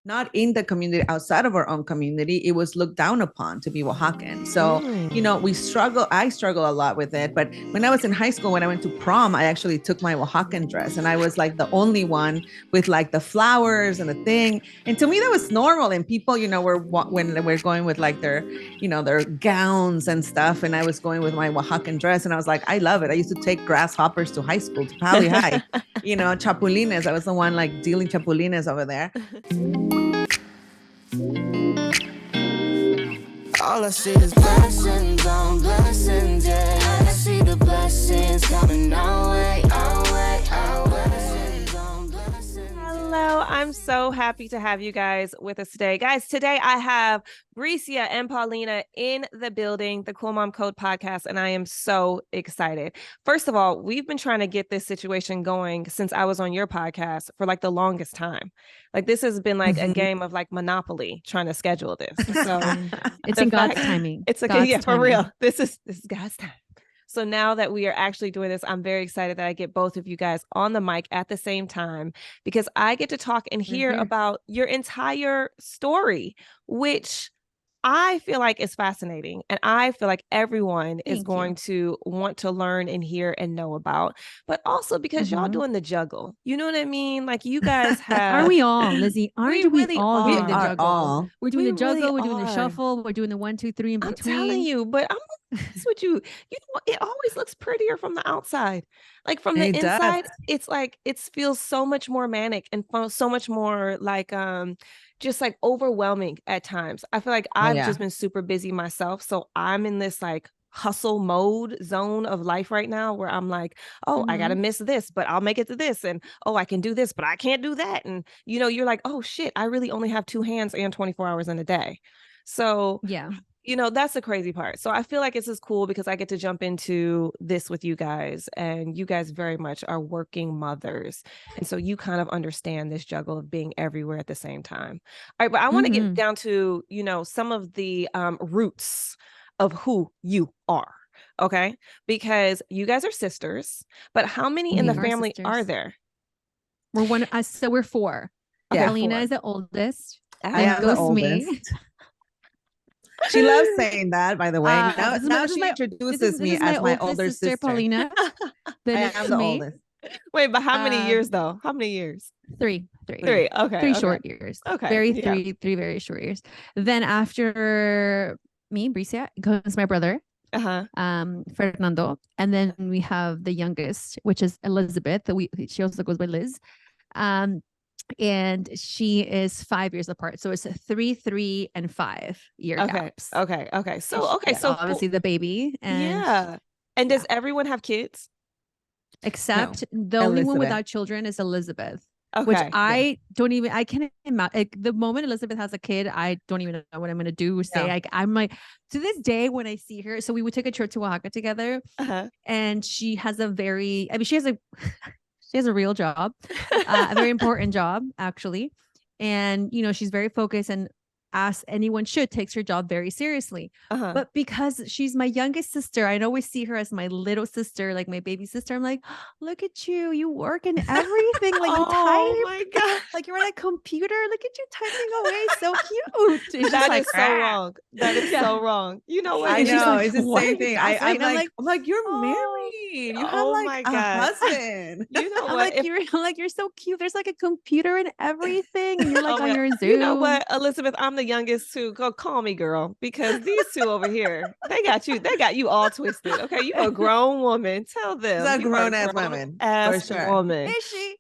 not in the community, outside of our own community, it was looked down upon to be Oaxacan. So, I struggle a lot with it. But when I was in high school, when I went to prom, I actually took my Oaxacan dress and I was like the only one with like the flowers and the thing. And to me, that was normal. And people, when they were going with like their gowns and stuff. And I was going with my Oaxacan dress and I was like, I love it. I used to take grasshoppers to high school, to Pali High, chapulines. I was the one like dealing chapulines over there. All I see is blessings on blessings, yeah. I see the blessings coming our way, our way, our way. Blessings on blessings. Hello, I'm so happy to have you guys with us today. Guys, today I have Bricia and Paulina in the building, the Cool Mom Code podcast, and I am so excited. First of all, we've been trying to get this situation going since I was on your podcast for like the longest time. Like this has been like a game of like Monopoly trying to schedule this. So it's in God's timing. It's okay, yeah, for real. This is God's time. So now that we are actually doing this, I'm very excited that I get both of you guys on the mic at the same time because I get to talk and hear about your entire story, which I feel like is fascinating. And I feel like everyone is going to want to learn and hear and know about, but also because y'all doing the juggle. You know what I mean? Like you guys have. Aren't we all, Lizzy? Aren't we all doing the juggle? All. We're doing the juggle. We're doing the shuffle. We're doing the 1, 2, 3 in between. I'm telling you, but I'm honest with you. You know, it always looks prettier from the outside. Like from the inside, it's like it feels so much more manic and so much more like just like overwhelming at times. I feel like I've just been super busy myself. So I'm in this like hustle mode zone of life right now where I'm like, oh, I gotta miss this, but I'll make it to this. And oh, I can do this, but I can't do that. And you're like, oh shit, I really only have 2 hands and 24 hours in a day. So yeah. That's the crazy part. So I feel like this is cool because I get to jump into this with you guys, and you guys very much are working mothers. And so you kind of understand this juggle of being everywhere at the same time. All right, but I want to get down to, some of the roots of who you are. Okay. Because you guys are sisters, but how many in the family are there? We're 4. Yeah, Paulina 4. is the oldest. I am the oldest. She loves saying that, by the way. Now she introduces me as my older sister. Paulina. Then I am the oldest. Wait, but how many years though? How many years? 3. Okay. 3 short years. Okay. Three very short years. Then after me, Bricia, goes my brother, Fernando, and then we have the youngest, which is Elizabeth. She also goes by Liz. And she is 5 years apart. So it's a 3, 3, and 5 year gaps. Okay. So obviously the baby. And And does everyone have kids? Except the only one without children is Elizabeth. Okay. Which I can't imagine. Like, the moment Elizabeth has a kid, I don't even know what I'm going to do or say. Like, I'm like, to this day, when I see her, so we would take a trip to Oaxaca together, and she has she has a real job, a very important job, actually. And, she's very focused and, as anyone should, takes her job very seriously. But because she's my youngest sister, I always see her as my little sister, like my baby sister. I'm like, look at you. You work in everything. Like, you type. Oh my God. Like, you're on a computer. Look at you typing away. So cute. That is so wrong. That is so wrong. You know what? I know. Like, it's the same thing. I'm like, you're oh, married. You have like a husband. You know I'm what? like, you're so cute. There's like a computer and everything. And you're like on your Zoom. You know what, Elizabeth? I'm the youngest too. Go call me girl, because these two over here, they got you all twisted. Okay, you a grown woman. Tell them. She's a grown ass woman. For sure. Woman. Is she?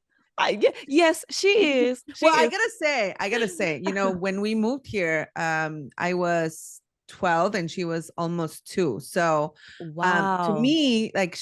Yes, she is. I gotta say, when we moved here, I was 12 and she was almost 2. So to me, like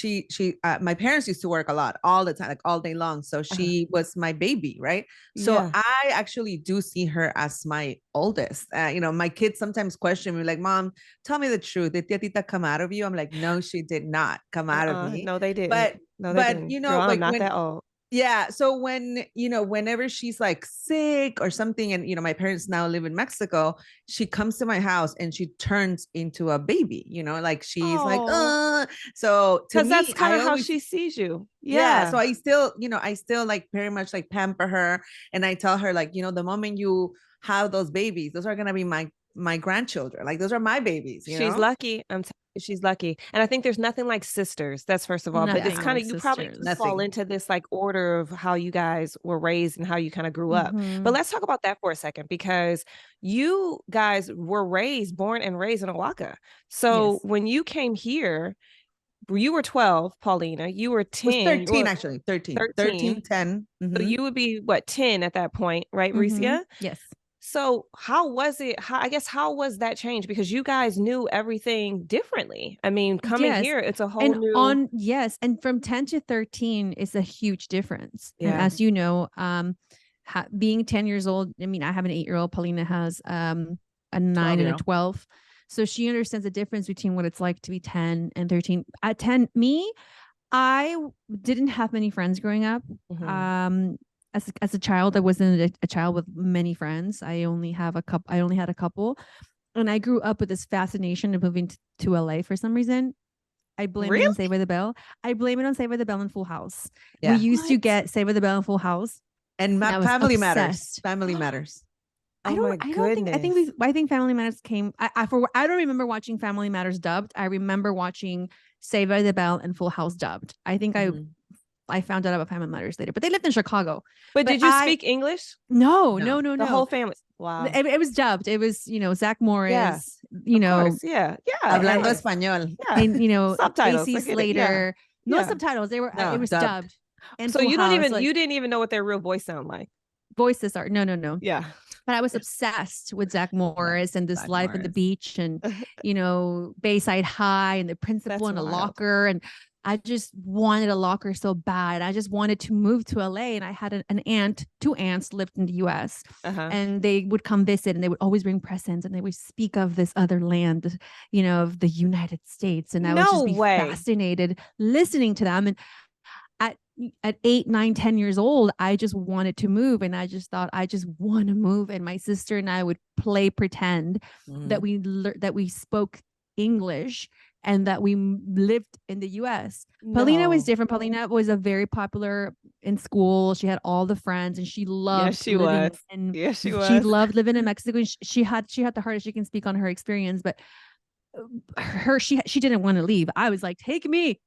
my parents used to work a lot, all the time, like all day long. So she was my baby, right? So I actually do see her as my oldest. My kids sometimes question me, like, Mom, tell me the truth. Did Tiatita come out of you? I'm like, no, she did not come out of me. No, they didn't. But didn't. Girl, like, I'm not that old. Yeah. So whenever she's like sick or something, and, my parents now live in Mexico, she comes to my house and she turns into a baby, like she's like, so because that's kind of how she sees you. Yeah. So I still like very much like pamper her. And I tell her, like, the moment you have those babies. Those are going to be my grandchildren. Like those are my babies. She's lucky. She's lucky. And I think there's nothing like sisters. That's first of all, but it's kind of, you probably fall into this like order of how you guys were raised and how you kind of grew up. But let's talk about that for a second, because you guys were born and raised in Oaxaca. So when you came here, you were 12, Paulina. You were 10. 13, actually. 13, 10. So you would be, what, 10 at that point, right, Bricia? Yes. So how was it? How was that change? Because you guys knew everything differently. I mean, coming here, it's a whole new. And from 10 to 13 is a huge difference. Yeah. And as you know, being 10 years old, I mean, I have an 8-year-old. Paulina has a 9 and a 12. So she understands the difference between what it's like to be 10 and 13. At 10, I didn't have many friends growing up. As a child, I wasn't a child with many friends. I only had a couple. And I grew up with this fascination of moving to LA for some reason. I blame it on Saved by the Bell. I blame it on Saved by the Bell and Full House. Yeah. We used to get Saved by the Bell and Full House. And Family Matters. Family Matters. I think Family Matters came. I don't remember watching Family Matters dubbed. I remember watching Saved by the Bell and Full House dubbed. I think I found out about Family Matters later, but they lived in Chicago. But did you speak English? No. The whole family. Wow. It was dubbed. It was, Zach Morris. Yeah. Hablando español. Yeah. And subtitles. AC Slater. No subtitles. It was dubbed. And so you didn't even know what their real voice sound like. Voices are no. Yeah. But I was obsessed with Zach Morris and this life at the beach and, Bayside High and the principal in a locker. And I just wanted a locker so bad. I just wanted to move to LA. And I had two aunts lived in the US and they would come visit and they would always bring presents and they would speak of this other land, of the United States. And I would just be fascinated listening to them. And at 8, 9, 10 years old, I just wanted to move. And I just thought, I just want to move. And my sister and I would play pretend that we spoke English and that we lived in the US. Paulina was different. Paulina was very popular in school. She had all the friends and she loved she was. She loved living in Mexico. She had the hardest. She can speak on her experience, but she didn't want to leave. I was like, take me,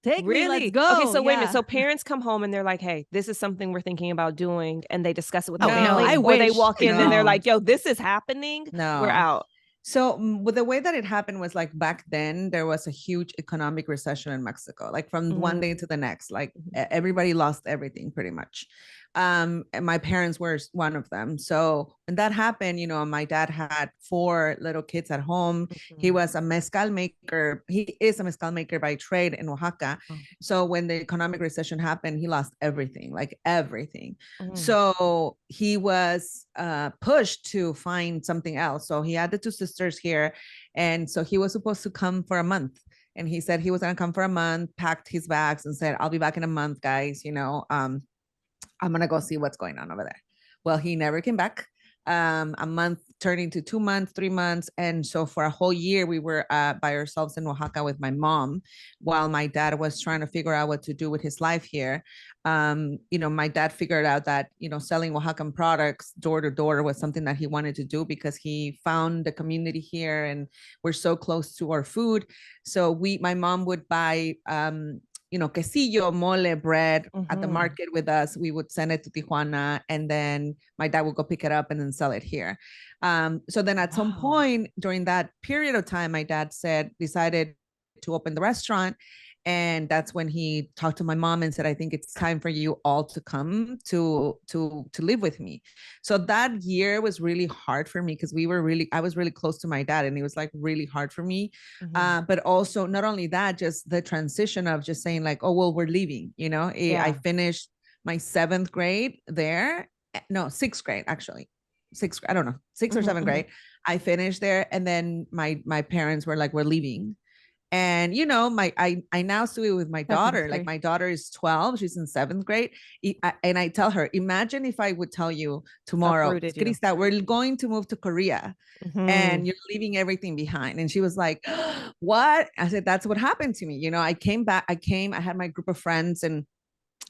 let's go. Okay, so wait a minute. So parents come home and they're like, hey, this is something we're thinking about doing. And they discuss it with the family. Or they walk in and they're like, yo, this is happening. No. We're out. So with the way that it happened was like back then there was a huge economic recession in Mexico, like from one day to the next, like everybody lost everything pretty much. And my parents were one of them. So when that happened, my dad had 4 little kids at home. He was a mezcal maker. He is a mezcal maker by trade in Oaxaca. So when the economic recession happened, he lost everything, like everything. So he was pushed to find something else. So he had the 2 sisters here. And so he was supposed to come for a month. And he said he was going to come for a month, packed his bags and said, I'll be back in a month, guys. I'm going to go see what's going on over there. Well, he never came back. A month turning to 2 months, 3 months. And so for a whole year, we were by ourselves in Oaxaca with my mom while my dad was trying to figure out what to do with his life here. My dad figured out that, selling Oaxacan products door to door was something that he wanted to do because he found the community here and we're so close to our food. So my mom would buy, quesillo, mole, bread at the market with us. We would send it to Tijuana and then my dad would go pick it up and then sell it here. So then at some point during that period of time, my dad decided to open the restaurant. And that's when he talked to my mom and said, I think it's time for you all to come to live with me. So that year was really hard for me because I was really close to my dad and it was like really hard for me. But also not only that, just the transition of just saying like, oh, well, we're leaving, I finished my 7th grade there. No, 6th grade, actually. 6th, I don't know, 6th or 7th grade. I finished there. And then my parents were like, we're leaving. And, I now do it with my daughter. Like my daughter is 12. She's in 7th grade. And I tell her, imagine if I would tell you tomorrow, Krista, we're going to move to Korea and you're leaving everything behind. And she was like, what? I said, that's what happened to me. I came back. I had my group of friends and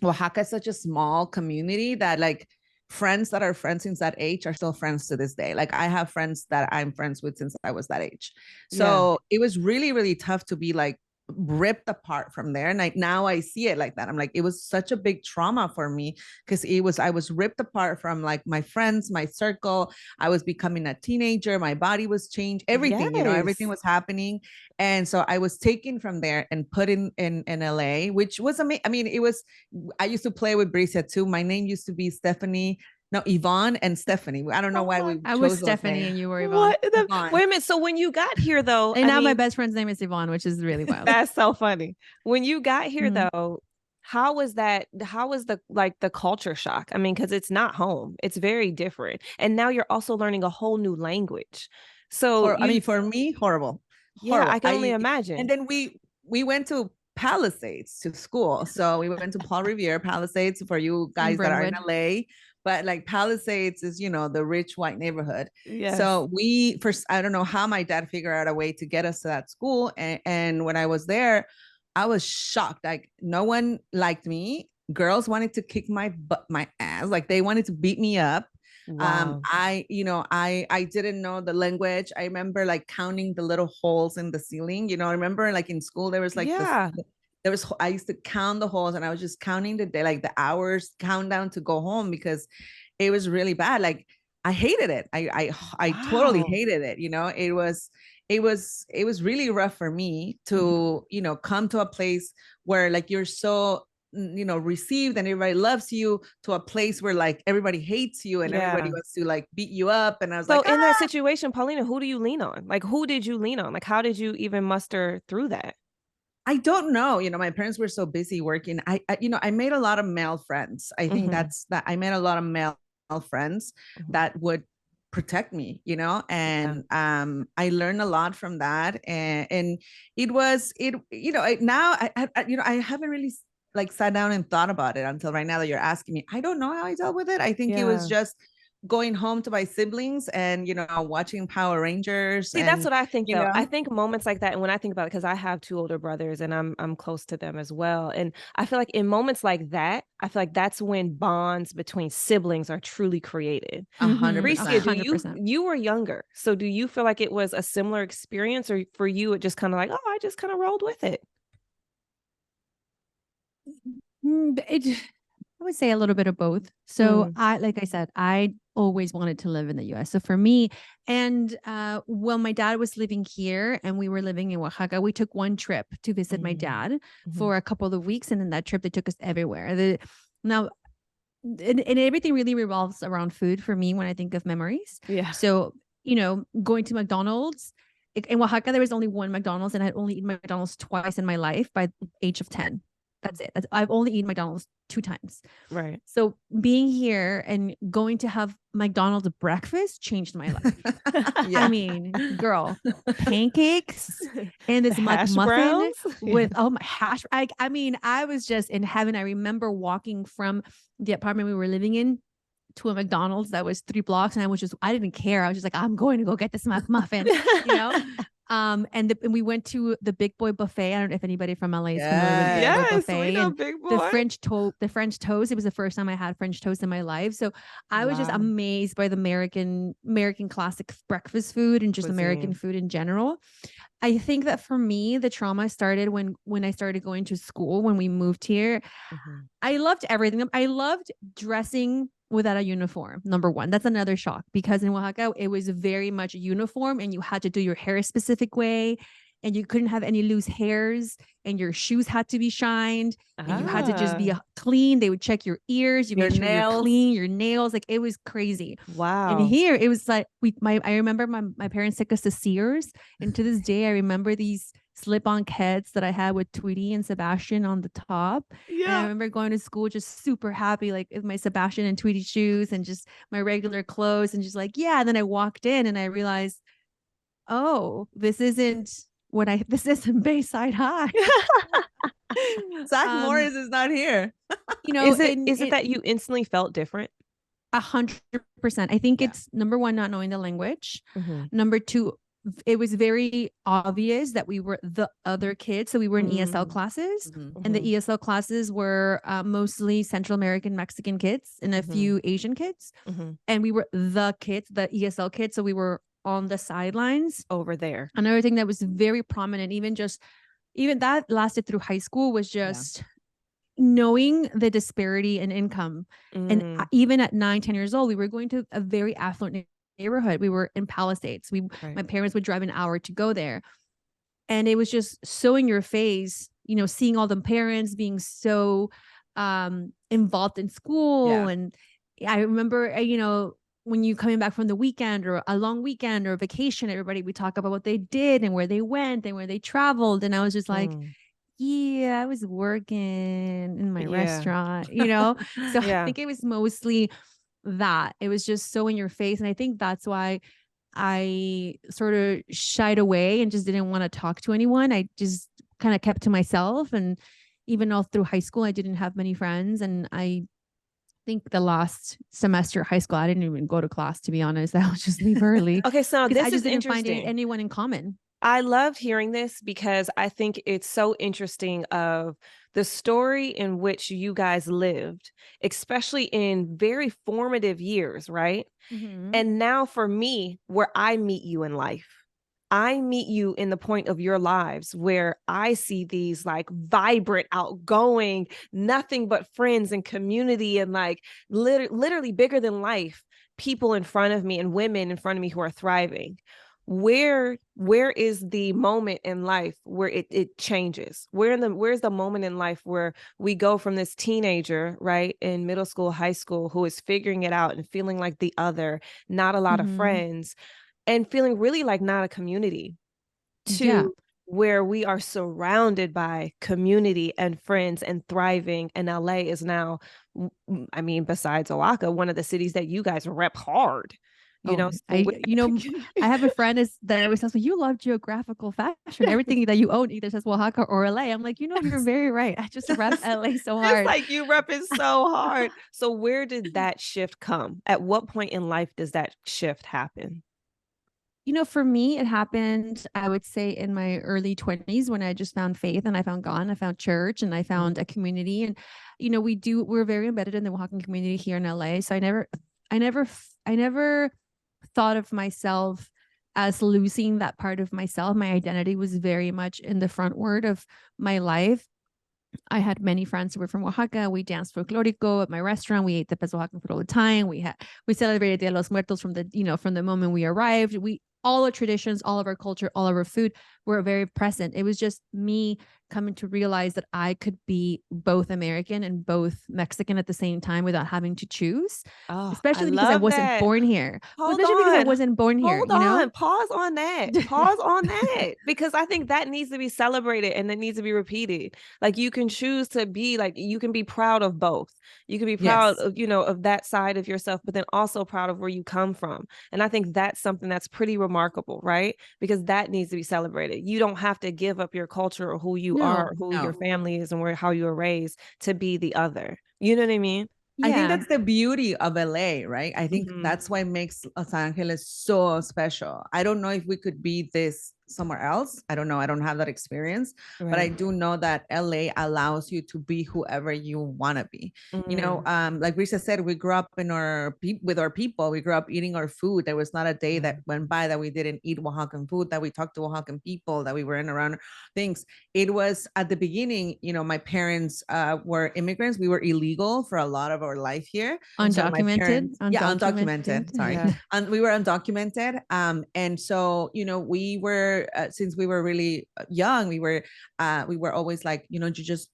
Oaxaca is such a small community that like friends that are friends since that age are still friends to this day. Like I have friends that I'm friends with since I was that age. So it was really, really tough to be like ripped apart from there. And now I see it like that. I'm like, it was such a big trauma for me because I was ripped apart from like my friends, my circle. I was becoming a teenager. My body was changed. Everything, everything was happening. And so I was taken from there and put in LA, which was amazing. I mean, I used to play with Bricia too. My name used to be Stephanie. No, Yvonne and Stephanie. I don't know why we. I was Stephanie and you were Yvonne. Wait a minute. So when you got here, though, and now my best friend's name is Yvonne, which is really wild. That's so funny. When you got here, though, how was that? How was the culture shock? I mean, because it's not home. It's very different, and now you're also learning a whole new language. So for me, horrible. Yeah, I can only imagine. And then we went to Palisades to school. So we went to Paul Revere Palisades for you guys that are in LA. But like Palisades is, the rich white neighborhood. Yes. So I don't know how my dad figured out a way to get us to that school. And when I was there, I was shocked. Like no one liked me. Girls wanted to kick my ass. Like they wanted to beat me up. Wow. I didn't know the language. I remember like counting the little holes in the ceiling. I remember like in school, there was like, I used to count the holes and I was just counting the day, like the hours countdown to go home because it was really bad. Like I hated it. I totally hated it. It was really rough for me to, come to a place where like you're so, received and everybody loves you to a place where like everybody hates you and everybody wants to like beat you up. And I was so in that situation, Paulina, who do you lean on? Like, who did you lean on? Like, how did you even muster through that? I don't know. My parents were so busy working. I made a lot of male friends. I think that I made a lot of male friends that would protect me, and I learned a lot from that. And now I haven't really like sat down and thought about it until right now that you're asking me. I don't know how I dealt with it. I think it was just going home to my siblings and watching Power Rangers. See, that's what I think though. I think moments like that, and when I think about it, because I have 2 older brothers and I'm close to them as well, and I feel like in moments like that, I feel like that's when bonds between siblings are truly created. 100%. Bricia, you were younger, so do you feel like it was a similar experience, or for you it just kind of like, I just kind of rolled with it? I would say a little bit of both. So like I said, I always wanted to live in the US. So for me, and when my dad was living here and we were living in Oaxaca, we took one trip to visit my dad for a couple of weeks. And in that trip, they took us everywhere. And everything really revolves around food for me when I think of memories. Yeah. So, going to McDonald's. In Oaxaca, there was only one McDonald's and I'd only eaten McDonald's twice in my life by the age of 10. That's it. I've only eaten McDonald's 2 times. Right. So being here and going to have McDonald's breakfast changed my life. I mean, girl, pancakes and this muffin with my hash. I mean, I was just in heaven. I remember walking from the apartment we were living in to a McDonald's that was 3 blocks, and I didn't care. I was just like, I'm going to go get this muffin, And we went to the Big Boy Buffet. I don't know if anybody from LA is familiar with the Buffet. We know Big Boy. The French toast. It was the first time I had French toast in my life. So I was just amazed by the American classic breakfast food and just American food in general. I think that for me, the trauma started when I started going to school, when we moved here. I loved everything. I loved dressing without a uniform. Number one, that's another shock because in Oaxaca, it was very much uniform and you had to do your hair a specific way and you couldn't have any loose hairs and your shoes had to be shined and you had to just be clean. They would check your ears, you made sure you're clean, your nails. Like it was crazy. Wow. And here it was like I remember my parents took us to Sears, and to this day I remember these slip-on Keds that I had with Tweety and Sebastian on the top. Yeah. And I remember going to school just super happy, like with my Sebastian and Tweety shoes and just my regular clothes and just like, yeah. And then I walked in and I realized, this isn't Bayside High. Zach Morris is not here. Is it that you instantly felt different? 100%. I think it's number one, not knowing the language. Number two, it was very obvious that we were the other kids. So we were in ESL classes, and the ESL classes were mostly Central American Mexican kids and a few Asian kids. And we were the kids, the ESL kids. So we were on the sidelines over there. Another thing that was very prominent, even that lasted through high school, was just knowing the disparity in income. And even at 9-10 years old, we were going to a very affluent neighborhood. We were in Palisades. My parents would drive an hour to go there. And it was just so in your face, seeing all the parents being so involved in school. And I remember, when you coming back from the weekend or a long weekend or vacation, everybody would talk about what they did and where they went and where they traveled. And I was just like, I was working in my restaurant, So I think it was mostly that. It was just so in your face. And I think that's why I sort of shied away and just didn't want to talk to anyone. I just kind of kept to myself. And even all through high school, I didn't have many friends. And I think the last semester of high school, I didn't even go to class, to be honest. I would just leave early. Okay, so this I just is didn't find interesting. anyone in common. I love hearing this because I think it's so interesting of the story in which you guys lived, especially in very formative years, right? And now for me, where I meet you in life, I meet you in the point of your lives where I see these like vibrant, outgoing, nothing but friends and community and like literally bigger than life people in front of me and women in front of me who are thriving. Where is the moment in life where it changes? Where's the moment in life where we go from this teenager, right, in middle school, high school, who is figuring it out and feeling like the other, not a lot of friends, and feeling really like not a community, to where we are surrounded by community and friends and thriving. And LA is now, I mean, besides Oaxaca, one of the cities that you guys rep hard. I have a friend that always tells me, you love geographical fashion. Everything that you own either says Oaxaca or LA. I'm like, you're very right. I just rep LA so hard. It's like you rep it so hard. So where did that shift come? At what point in life does that shift happen? For me, it happened, I would say, in my early 20s when I just found faith and I found God and I found church and I found a community. And, we're very embedded in the Oaxacan community here in LA. So I never thought of myself as losing that part of myself. My identity was very much in the frontward of my life. I had many friends who were from Oaxaca. We danced folklorico at my restaurant. We ate the pez Oaxacan food all the time. We celebrated Dia de los Muertos from the moment we arrived. All our traditions, all of our culture, all of our food were very present. It was just me coming to realize that I could be both American and both Mexican at the same time without having to choose. Especially because I wasn't born here. Especially because I wasn't born here. Hold on. Pause on that. Pause on that. Because I think that needs to be celebrated and that needs to be repeated. Like you can choose to be like, you can be proud of both. You can be proud of, of that side of yourself, but then also proud of where you come from. And I think that's something that's pretty remarkable, right? Because that needs to be celebrated. You don't have to give up your culture or who you are, who your family is, and how you were raised to be the other. You know what I mean? I think that's the beauty of LA, right? I think that's why makes Los Angeles so special. I don't know if we could be this somewhere else. I don't know. I don't have that experience, but I do know that LA allows you to be whoever you want to be. Like Bricia said, we grew up with our people. We grew up eating our food. There was not a day that went by that we didn't eat Oaxacan food, that we talked to Oaxacan people, that we were in around things. It was at the beginning, my parents were immigrants. We were illegal for a lot of our life here. Undocumented. Undocumented. Sorry. And we were undocumented. And so, we were, since we were really young, we were always like, you just,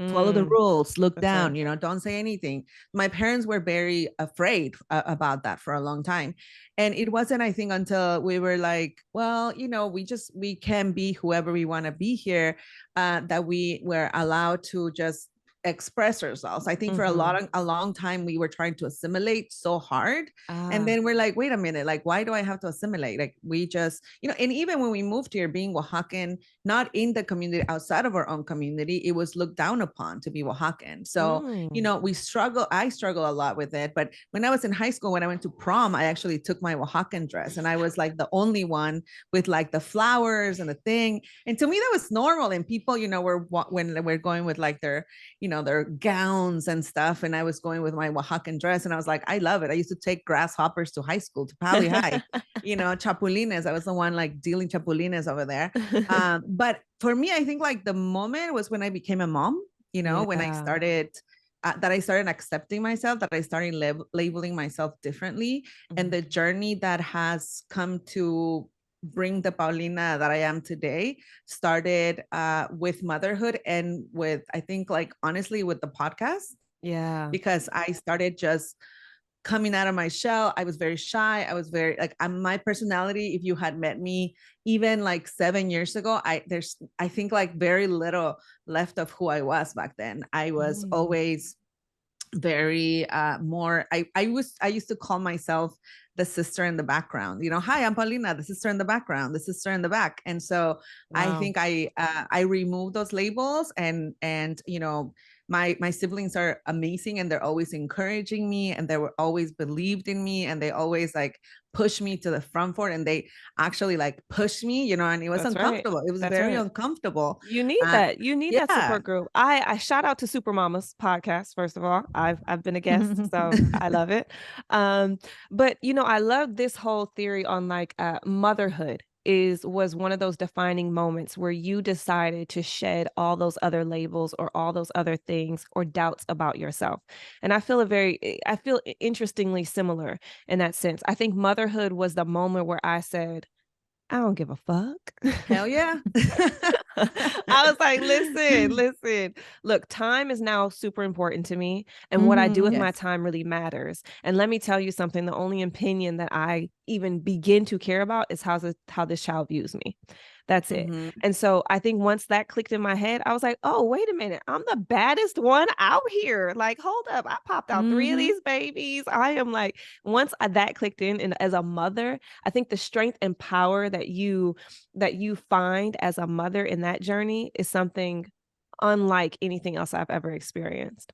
follow the rules, look down, don't say anything. My parents were very afraid about that for a long time. And it wasn't, I think, until we were like, well, we can be whoever we want to be here, that we were allowed to just express ourselves. I think for a long time we were trying to assimilate so hard, and then we're like, wait a minute, like why do I have to assimilate? Like we just, and even when we moved here, being Oaxacan, not in the community, outside of our own community, it was looked down upon to be Oaxacan. So I struggle a lot with it. But when I was in high school, when I went to prom, I actually took my Oaxacan dress, and I was like the only one with like the flowers and the thing. And to me, that was normal. And people, were when we're going with like their gowns and stuff. And I was going with my Oaxacan dress, and I was like, I love it. I used to take grasshoppers to high school, to Pali High, chapulines. I was the one like dealing chapulines over there. But for me, I think like the moment was when I became a mom, when I started, that I started accepting myself, that I started labeling myself differently. And the journey that has come to bring the Paulina that I am today started with motherhood, and with, I think, like, honestly, with the podcast. Yeah. Because I started just coming out of my shell. I was very shy. I was very like, my personality, if you had met me even like 7 years ago, I think like very little left of who I was back then. I was always very more, I used to call myself the sister in the background. Hi, I'm Paulina, the sister in the background, the sister in the back. And so I think I removed those labels, and my siblings are amazing, and they're always encouraging me, and they were always believed in me, and they always like push me to the front for it, and they actually like push me, and it was uncomfortable. It was very uncomfortable. You need that. You need that support group. I shout out to Super Mamás Podcast. First of all, I've been a guest, so I love it. But I love this whole theory on like motherhood was one of those defining moments where you decided to shed all those other labels or all those other things or doubts about yourself. And I feel interestingly similar in that sense. I think motherhood was the moment where I said, I don't give a fuck. Hell yeah. I was like, listen, look, time is now super important to me. And what I do with my time really matters. And let me tell you something, the only opinion that I even begin to care about is how this child views me. That's it. And so I think once that clicked in my head, I was like, oh, wait a minute. I'm the baddest one out here. Like, hold up. I popped out 3 of these babies. I am like, once that clicked in, and as a mother, I think the strength and power that you find as a mother in that journey is something unlike anything else I've ever experienced.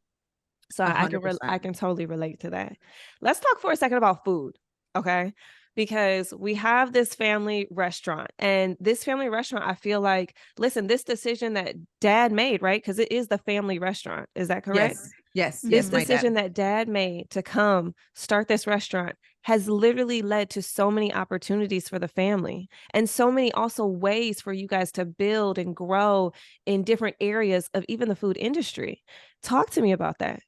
So I can totally relate to that. Let's talk for a second about food. Okay. Because we have this family restaurant, and this family restaurant, I feel like, listen, this decision that dad made, right? Because it is the family restaurant. Is that correct? Yes. This decision that dad made to come start this restaurant has literally led to so many opportunities for the family, and so many also ways for you guys to build and grow in different areas of even the food industry. Talk to me about that.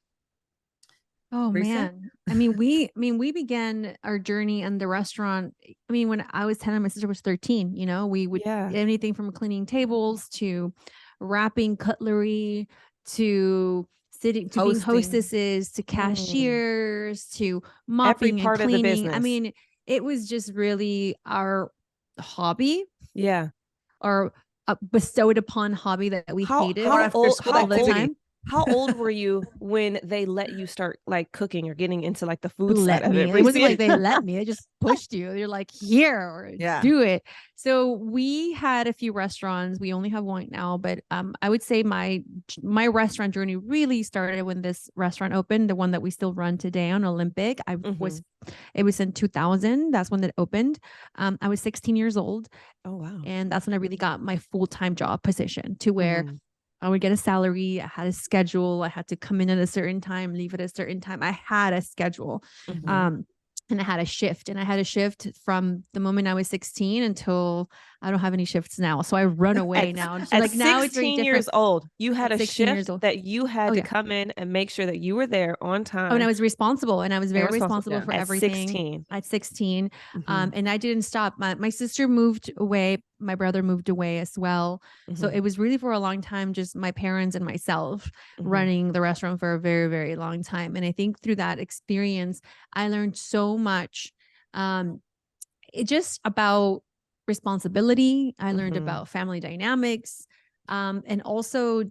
Oh, Bricia? Man. We began our journey in the restaurant. When I was 10 and my sister was 13, we would anything from cleaning tables to wrapping cutlery to sitting, to being hostesses, to cashiers, to mopping and cleaning. Of the business. It was just really our hobby. Yeah. Or bestowed upon hobby that we hated all the time. How old were you when they let you start like cooking or getting into like the food side of it? It wasn't like they let me. They just pushed you. You're like, here, or do it. So we had a few restaurants. We only have one now, but I would say my restaurant journey really started when this restaurant opened, the one that we still run today on Olympic. It was in 2000. That's when it opened. I was 16 years old. Oh, wow. And that's when I really got my full-time job position, to where I would get a salary. I had a schedule. I had to come in at a certain time, leave at a certain time. I had a schedule. And I had a shift. And I had a shift from the moment I was 16 until I don't have any shifts now. So I run away now. So at now 16 years old, you had a shift that you had to come in and make sure that you were there on time. Oh, and I was responsible. And I was very responsible for everything. 16. At 16. And I didn't stop. My sister moved away. My brother moved away as well. So it was really for a long time, just my parents and myself running the restaurant for a very, very long time. And I think through that experience, I learned so much. It just about responsibility. I learned about family dynamics. And also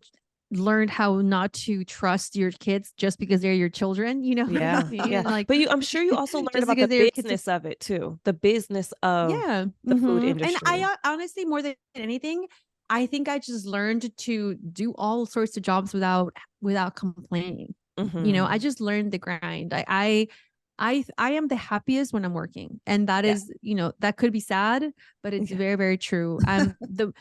learned how not to trust your kids just because they're your children, you know? Yeah. Yeah. Like, But I'm sure you also learned just about because the they're kids. business of it too. The business of Yeah. the food And industry. I honestly, more than anything, I think I just learned to do all sorts of jobs without complaining. You know, I just learned the grind. I am the happiest when I'm working, and that is, you know, that could be sad, but it's very, very true. I'm the,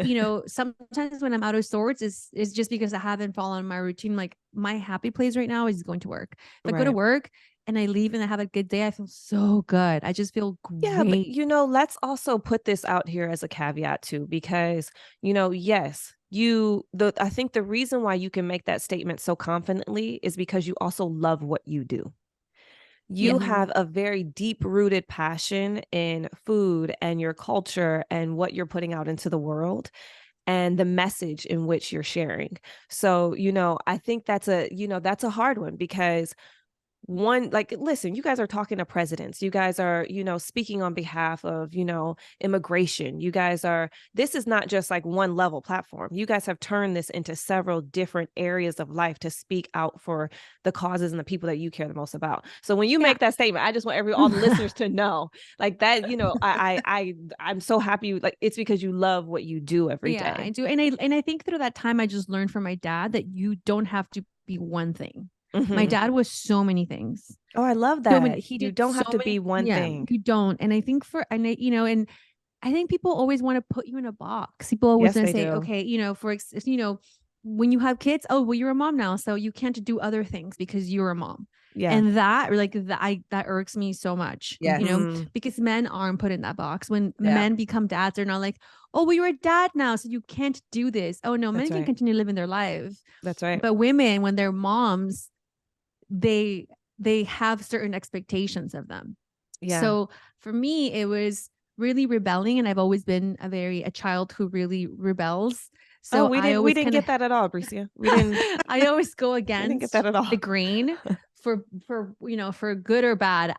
you know, sometimes when I'm out of sorts, is just because I haven't followed my routine. Like, my happy place right now is going to work. If I go to work and I leave and I have a good day, I feel so good. I just feel great. Yeah, but you know, let's also put this out here as a caveat too, because, you know, yes, I think the reason why you can make that statement so confidently is because you also love what you do. You have a very deep rooted passion in food and your culture and what you're putting out into the world and the message in which you're sharing. So, you know, I think that's a hard one, because listen, you guys are talking to presidents. You guys are, you know, speaking on behalf of, you know, immigration. This is not just like one level platform. You guys have turned this into several different areas of life to speak out for the causes and the people that you care the most about. So when you make that statement, I just want all the listeners to know, like, that, you know, I'm so happy. Like, it's because you love what you do every day. Yeah, I do. And I think through that time, I just learned from my dad that you don't have to be one thing. My dad was so many things. Oh, I love that. You don't have to be one thing. You don't. And I think you know, and I think people always want to put you in a box. People always want to say, okay, you know, you know, when you have kids, oh, well, you're a mom now, so you can't do other things because you're a mom. Yeah. And that irks me so much. You know, because men aren't put in that box. When men become dads, they're not like, oh, well, you're a dad now, so you can't do this. Oh no, men can continue living their life. That's right. But women, when they're moms, they have certain expectations of them. Yeah. So for me, it was really rebelling, and I've always been a child who really rebels. So we didn't get that at all, Bricia. We didn't. I always go against didn't get that at all. the grain for you know, for good or bad.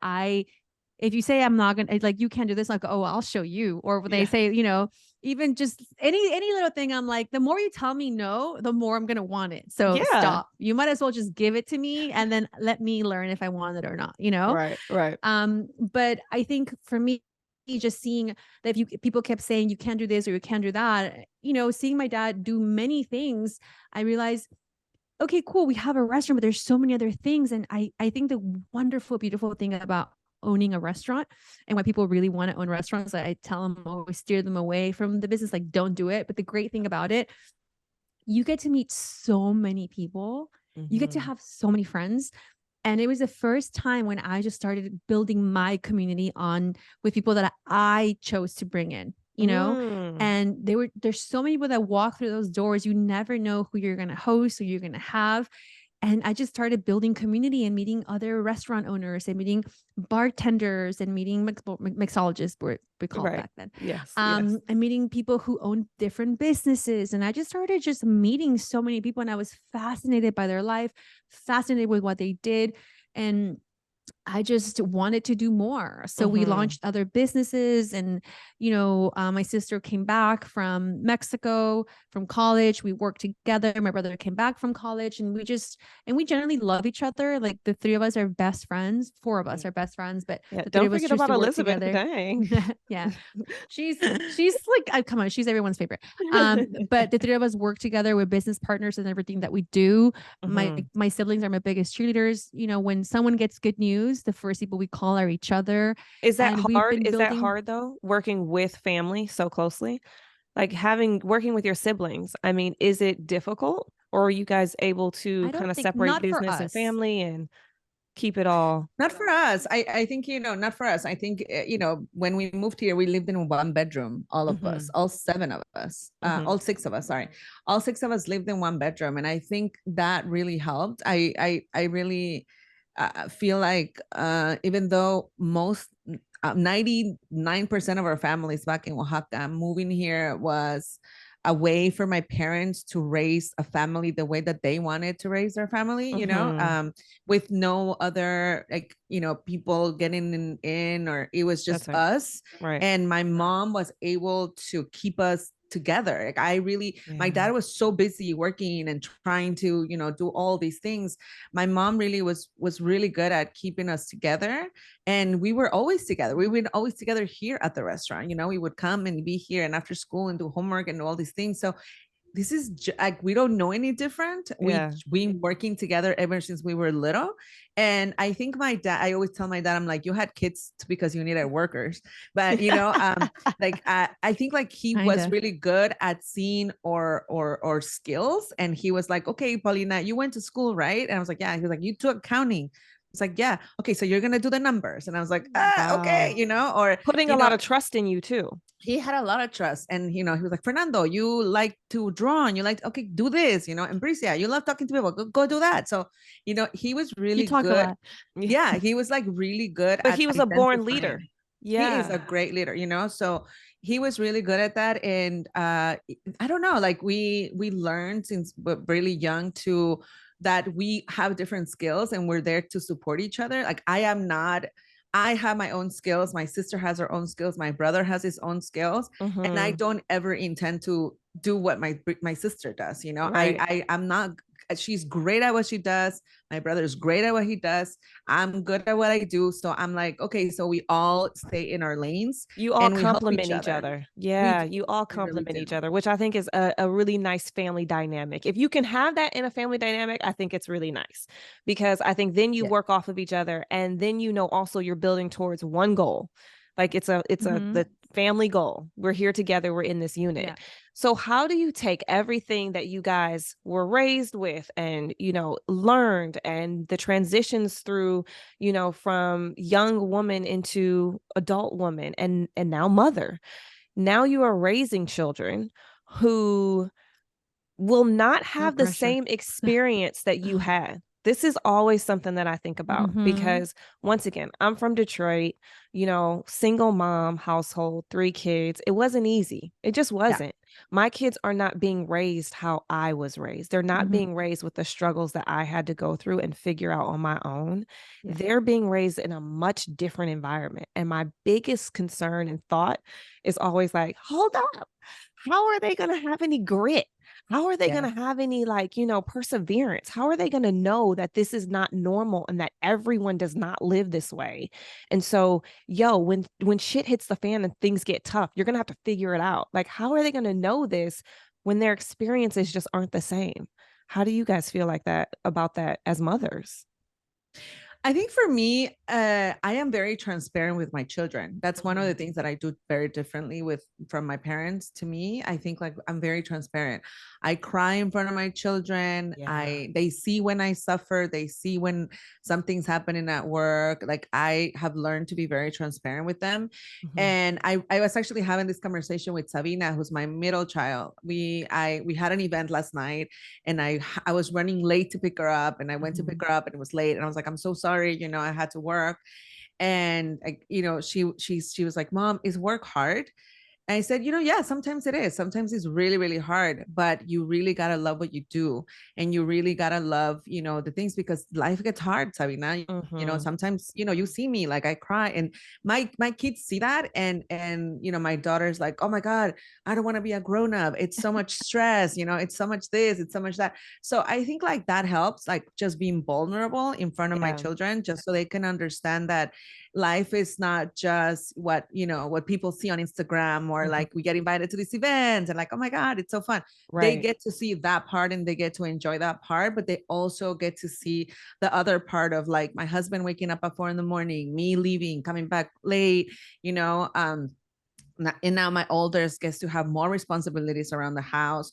If you say I'm not gonna, like, you can't do this, like, oh, I'll show you. Or when they say, you know, even just any little thing, I'm like, the more you tell me no, the more I'm gonna want it. So stop. You might as well just give it to me and then let me learn if I want it or not, you know? Right. But I think for me, just seeing that people kept saying you can't do this or you can't do that, you know, seeing my dad do many things, I realized, okay, cool, we have a restaurant, but there's so many other things. And I think the wonderful, beautiful thing about owning a restaurant, and why people really want to own restaurants, I tell them, always steer them away from the business, like, don't do it. But the great thing about it, you get to meet so many people, you get to have so many friends. And it was the first time when I just started building my community with people that I chose to bring in, you know. And there's so many people that walk through those doors. You never know who you're going to host, who you're going to have. And I just started building community and meeting other restaurant owners and meeting bartenders and meeting mixologists, we called back then. Yes. And meeting people who own different businesses. And I just started just meeting so many people, and I was fascinated by their life, fascinated with what they did. And I just wanted to do more. So we launched other businesses, and, you know, my sister came back from Mexico from college. We worked together. My brother came back from college, and we generally love each other. Like, the three of us are best friends. Four of us are best friends, but the don't three of us forget choose about to work Elizabeth. together. Dang. Yeah. She's like, come on, she's everyone's favorite. But the three of us work together. We're business partners in everything that we do. My siblings are my biggest cheerleaders. You know, when someone gets good news, the first people we call are each other. Is that hard? Is that hard though? Working with family so closely, like working with your siblings. I mean, is it difficult, or are you guys able to kind of separate business and family and keep it all? Not for us. I think, you know, not for us. I think, you know, when we moved here, we lived in one bedroom, all of us, all seven of us, all six of us, sorry. All six of us lived in one bedroom. And I think that really helped. I really feel like even though 99% of our families back in Oaxaca, moving here was a way for my parents to raise a family the way that they wanted to raise their family, you know, with no other, like, you know, people getting in, or it was just us. Right. And my mom was able to keep us together. Like I really, my dad was so busy working and trying to, you know, do all these things. My mom really was really good at keeping us together, and we were always together. We were always together here at the restaurant. You know, we would come and be here and after school and do homework and all these things. So this is like, we don't know any different. We've been working together ever since we were little. And I think my dad, I always tell my dad, I'm like, you had kids because you needed workers. But you know, like I think like he was really good at seeing or skills. And he was like, okay, Paulina, you went to school, right? And I was like, yeah. He was like, you took accounting. It's like, yeah, okay, so you're gonna do the numbers. And I was like, okay, you know, or putting a lot of trust in you too. He had a lot of trust. And you know, he was like, Fernando, you like to draw and you like, okay, do this, you know, and Bricia, you love talking to people, go do that. So, you know, he was really good. Yeah, he was like really good. But he was a born leader. Yeah, he is a great leader, you know. So he was really good at that. And I don't know, like we learned since really young to that we have different skills and we're there to support each other. Like I have my own skills. My sister has her own skills. My brother has his own skills. And I don't ever intend to do what my sister does. You know, I'm not, she's great at what she does. My brother is great at what he does. I'm good at what I do. So I'm like, okay, so we all stay in our lanes. You all complement each other. Yeah, you all complement each other, which I think is a really nice family dynamic. If you can have that in a family dynamic, I think it's really nice, because I think then you work off of each other, and then, you know, also you're building towards one goal. Like it's the family goal. We're here together. We're in this unit. Yeah. So how do you take everything that you guys were raised with and, you know, learned, and the transitions through, you know, from young woman into adult woman and now mother? Now you are raising children who will not have the same experience that you had. This is always something that I think about, because once again, I'm from Detroit, you know, single mom household, 3 kids. It wasn't easy. It just wasn't. My kids are not being raised how I was raised. They're not being raised with the struggles that I had to go through and figure out on my own. They're being raised in a much different environment. And my biggest concern and thought is always like, hold up, how are they going to have any grit? How are they going to have any, like, you know, perseverance? How are they going to know that this is not normal and that everyone does not live this way? And so, when shit hits the fan and things get tough, you're going to have to figure it out. Like, how are they going to know this when their experiences just aren't the same? How do you guys feel like that about that as mothers? I think for me, I am very transparent with my children. That's one of the things that I do very differently from my parents. To me, I think like I'm very transparent. I cry in front of my children. They see when I suffer. They see when something's happening at work. Like I have learned to be very transparent with them. And I was actually having this conversation with Sabina, who's my middle child. We had an event last night, and I was running late to pick her up, and I went to pick her up and it was late, and I was like, I'm so sorry, you know, I had to work. And you know, she was like, Mom, is work hard? And I said, you know, yeah, sometimes it is. Sometimes it's really, really hard, but you really got to love what you do. And you really got to love, you know, the things, because life gets hard, Sabina. You know, sometimes, you know, you see me, like I cry, and my kids see that. And, you know, my daughter's like, oh my God, I don't want to be a grown up. It's so much stress, you know, it's so much this, it's so much that. So I think like that helps, like just being vulnerable in front of my children, just so they can understand that life is not just what, you know, what people see on Instagram, or like we get invited to these events and like, oh my God, it's so fun. They get to see that part and they get to enjoy that part, but they also get to see the other part of like my husband waking up at 4 a.m, me leaving, coming back late, you know, and now my oldest gets to have more responsibilities around the house.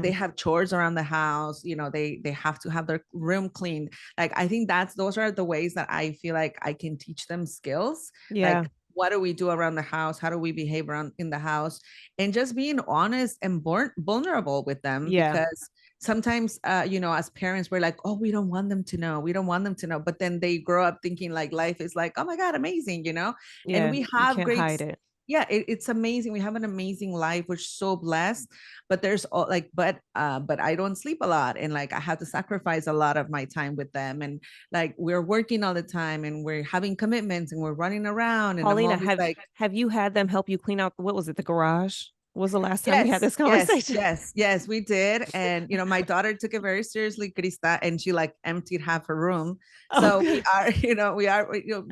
They have chores around the house, you know, they have to have their room cleaned. Like I think those are the ways that I feel like I can teach them skills. Like, what do we do around the house? How do we behave around in the house? And just being honest and vulnerable with them. Because sometimes, you know, as parents, we're like, oh, we don't want them to know. We don't want them to know. But then they grow up thinking like life is like, oh my God, amazing, you know? And we have great, hide it. Yeah, it's amazing. We have an amazing life. We're so blessed, but there's all like, but I don't sleep a lot, and like I have to sacrifice a lot of my time with them, and like we're working all the time, and we're having commitments, and we're running around. And Paulina, have you had them help you clean out, what was it, the garage? was the last time we had this conversation. Yes, we did. And, my daughter took it very seriously, Krista, and she like emptied half her room. So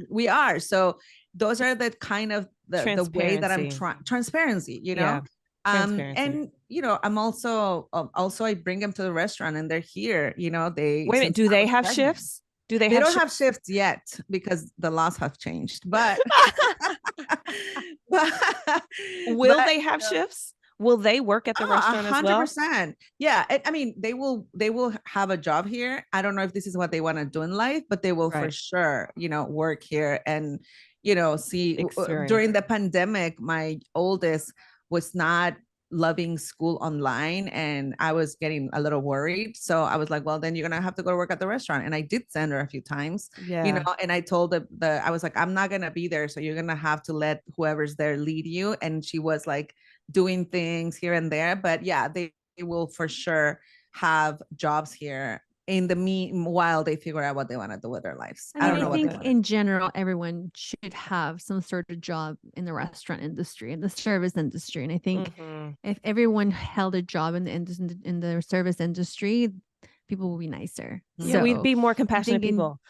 we are. So those are the kind of the way that I'm trying transparency, Transparency. And, I'm also I bring them to the restaurant and they're here, wait a minute, do they have shifts? They don't have shifts yet because the laws have changed, but will they have shifts? Will they work at the restaurant as well? 100%. Yeah. I mean, they will have a job here. I don't know if this is what they want to do in life, but they will for sure, work here and, see during the pandemic, my oldest was not loving school online and I was getting a little worried. So I was like, well, then you're going to have to go to work at the restaurant. And I did send her a few times, and I told I was like, I'm not going to be there. So you're going to have to let whoever's there lead you. And she was like doing things here and there, but yeah, they will for sure have jobs here in the meanwhile they figure out what they want to do with their lives. I think in general, everyone should have some sort of job in the restaurant industry, in the service industry. And I think if everyone held a job in the service industry, people will be nicer. Yeah, so we'd be more compassionate people.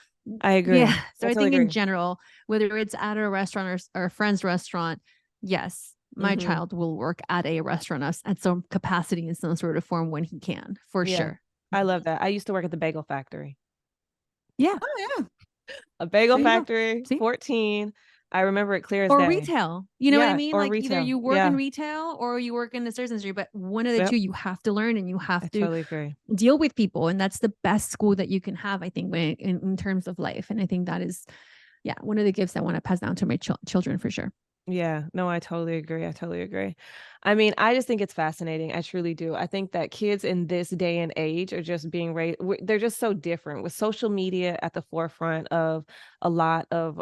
I agree. Yeah. So I think in general, whether it's at a restaurant or a friend's restaurant, yes, my child will work at a restaurant at some capacity in some sort of form when he can, for sure. I love that. I used to work at the bagel factory. Yeah. Oh, yeah. A bagel factory, 14. I remember it clear as day. Or retail. You know what I mean? Like retail. either you work in retail or you work in the service industry, but one of the two you have to learn and you have to totally agree. Deal with people. And that's the best school that you can have, I think, in terms of life. And I think that is, one of the gifts I want to pass down to my children for sure. Yeah, no, I totally agree. I mean, I just think it's fascinating. I truly do. I think that kids in this day and age are just being raised. They're just so different with social media at the forefront of a lot of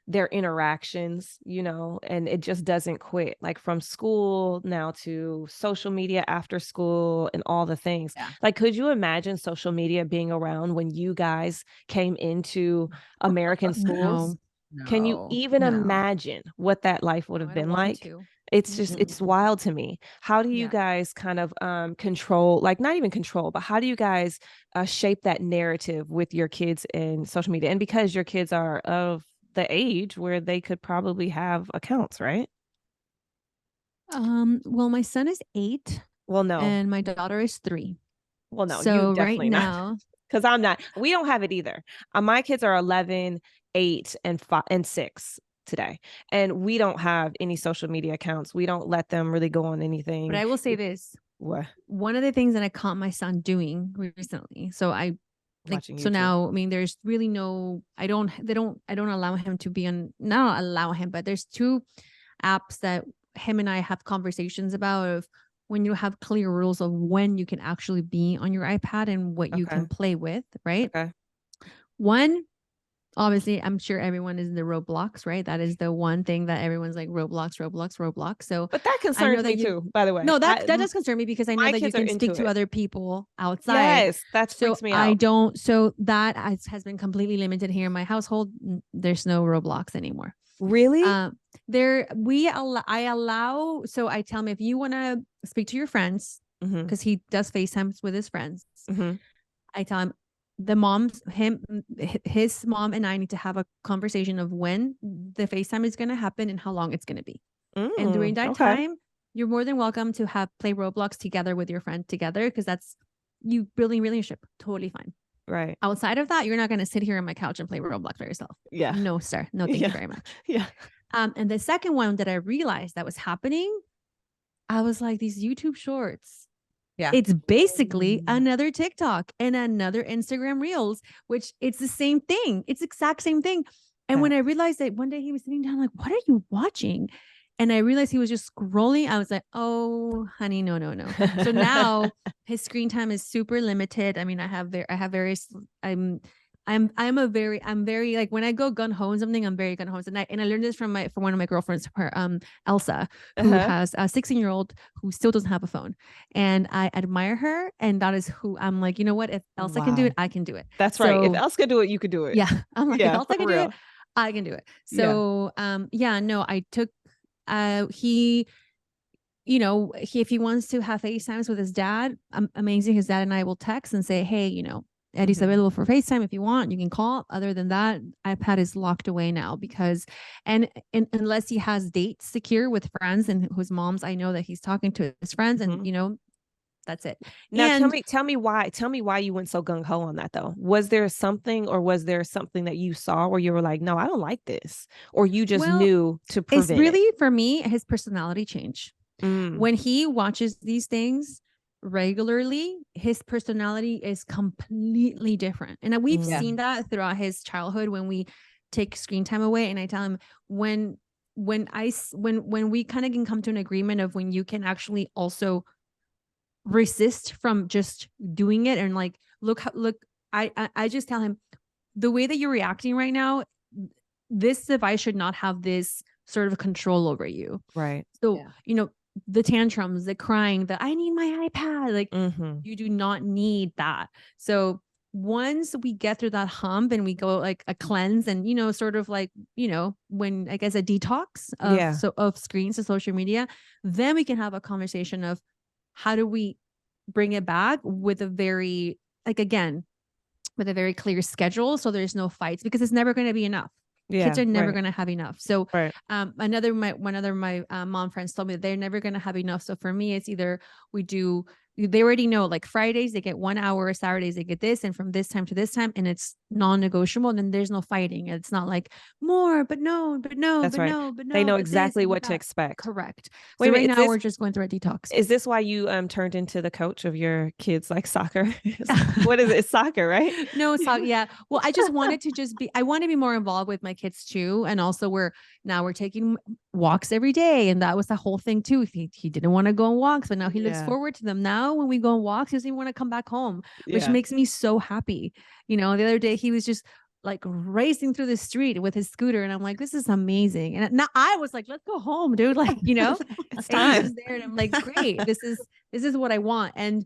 their interactions, and it just doesn't quit. Like from school now to social media after school and all the things. Yeah. Like, could you imagine social media being around when you guys came into American schools? No, can you even imagine what that life would have been like? It's just, it's wild to me. How do you guys kind of control, like not even control, but how do you guys shape that narrative with your kids in social media? And because your kids are of the age where they could probably have accounts, right? Well, my son is 8. Well, no. And my daughter is 3. Well, no, so you definitely right not. Now, because I'm not. We don't have it either. My kids are 11, 8, and 5 and 6 today, and we don't have any social media accounts. We don't let them really go on anything. But I will say this: what one of the things that I caught my son doing recently. So I think so now. I mean, there's really no. I don't allow him to be on. Not allow him, but there's 2 apps that him and I have conversations about of when you have clear rules of when you can actually be on your iPad and what you can play with, right? Okay. One, obviously, I'm sure everyone is in the Roblox, right? That is the one thing that everyone's like Roblox. So, but that concerns me too, by the way. No, that does concern me because I know that you can speak to other people outside. Yes, that freaks me out. I don't. So that has been completely limited here in my household. There's no Roblox anymore. Really? I allow. So I tell him if you want to speak to your friends, because he does FaceTimes with his friends. I tell him his mom and I need to have a conversation of when the FaceTime is going to happen and how long it's going to be. And during that time, you're more than welcome to play Roblox together with your friend together, because that's you building relationship. Totally fine. Right. Outside of that, you're not going to sit here on my couch and play Roblox by yourself. Yeah. No, sir. No, thank you very much. Yeah. And the second one that I realized that was happening, I was like, these YouTube shorts. Yeah. It's basically another TikTok and another Instagram Reels, which it's the same thing. It's the exact same thing. And when I realized that one day he was sitting down, like, what are you watching? And I realized he was just scrolling. I was like, oh, honey, no. So now his screen time is super limited. I mean, I'm very like when I go gun ho on something, I'm very gun ho. And I learned this from one of my girlfriends, Elsa, who has a 16-year-old who still doesn't have a phone. And I admire her. And that is who I'm like, you know what? If Elsa can do it, I can do it. That's right. If Elsa can do it, you could do it. Yeah. I'm like, if Elsa can do it, I can do it. So, I took, if he wants to have FaceTimes with his dad, amazing. His dad and I will text and say, hey, Eddie's available for FaceTime. If you want, you can call. Other than that, iPad is locked away now because, and unless he has dates secure with friends and whose moms I know that he's talking to his friends, and that's it. Now, tell me why you went so gung ho on that though. Was there something that you saw where you were like, no, I don't like this, or you just knew to prevent it's really for me his personality change. When he watches these things regularly, his personality is completely different. And we've seen that throughout his childhood when we take screen time away. And I tell him when we kind of can come to an agreement of when you can actually also resist from just doing it. And like, look, I just tell him the way that you're reacting right now, this device should not have this sort of control over you. Right. So, the tantrums, the crying, the I need my iPad, like you do not need that. So once we get through that hump and we go like a cleanse and, sort of like, when I guess a detox of screens and social media, then we can have a conversation of how do we bring it back with a very, with a very clear schedule. So there's no fights because it's never going to be enough. Kids are never going to have enough. So one of my mom friends told me that they're never going to have enough. So for me, it's either they already know like Fridays, they get 1 hour, Saturdays, they get this. And from this time to this time, and it's non-negotiable. And then there's no fighting. It's not like more, but no. That's right. No. They know exactly what to expect. Correct. Wait, so right now we're just going through a detox. Is this why you turned into the coach of your kids, like soccer? What is it? It's soccer, right? No, soccer. Yeah. Well, I just wanted to I want to be more involved with my kids too. And also we're taking walks every day. And that was the whole thing too. He didn't want to go on walks, but now he looks forward to them. Now when we go on walks, he doesn't even want to come back home, which makes me so happy. The other day he was just like racing through the street with his scooter. And I'm like, this is amazing. And now I was like, let's go home, dude. Like, it's time. There. And I'm like, great. This is what I want. And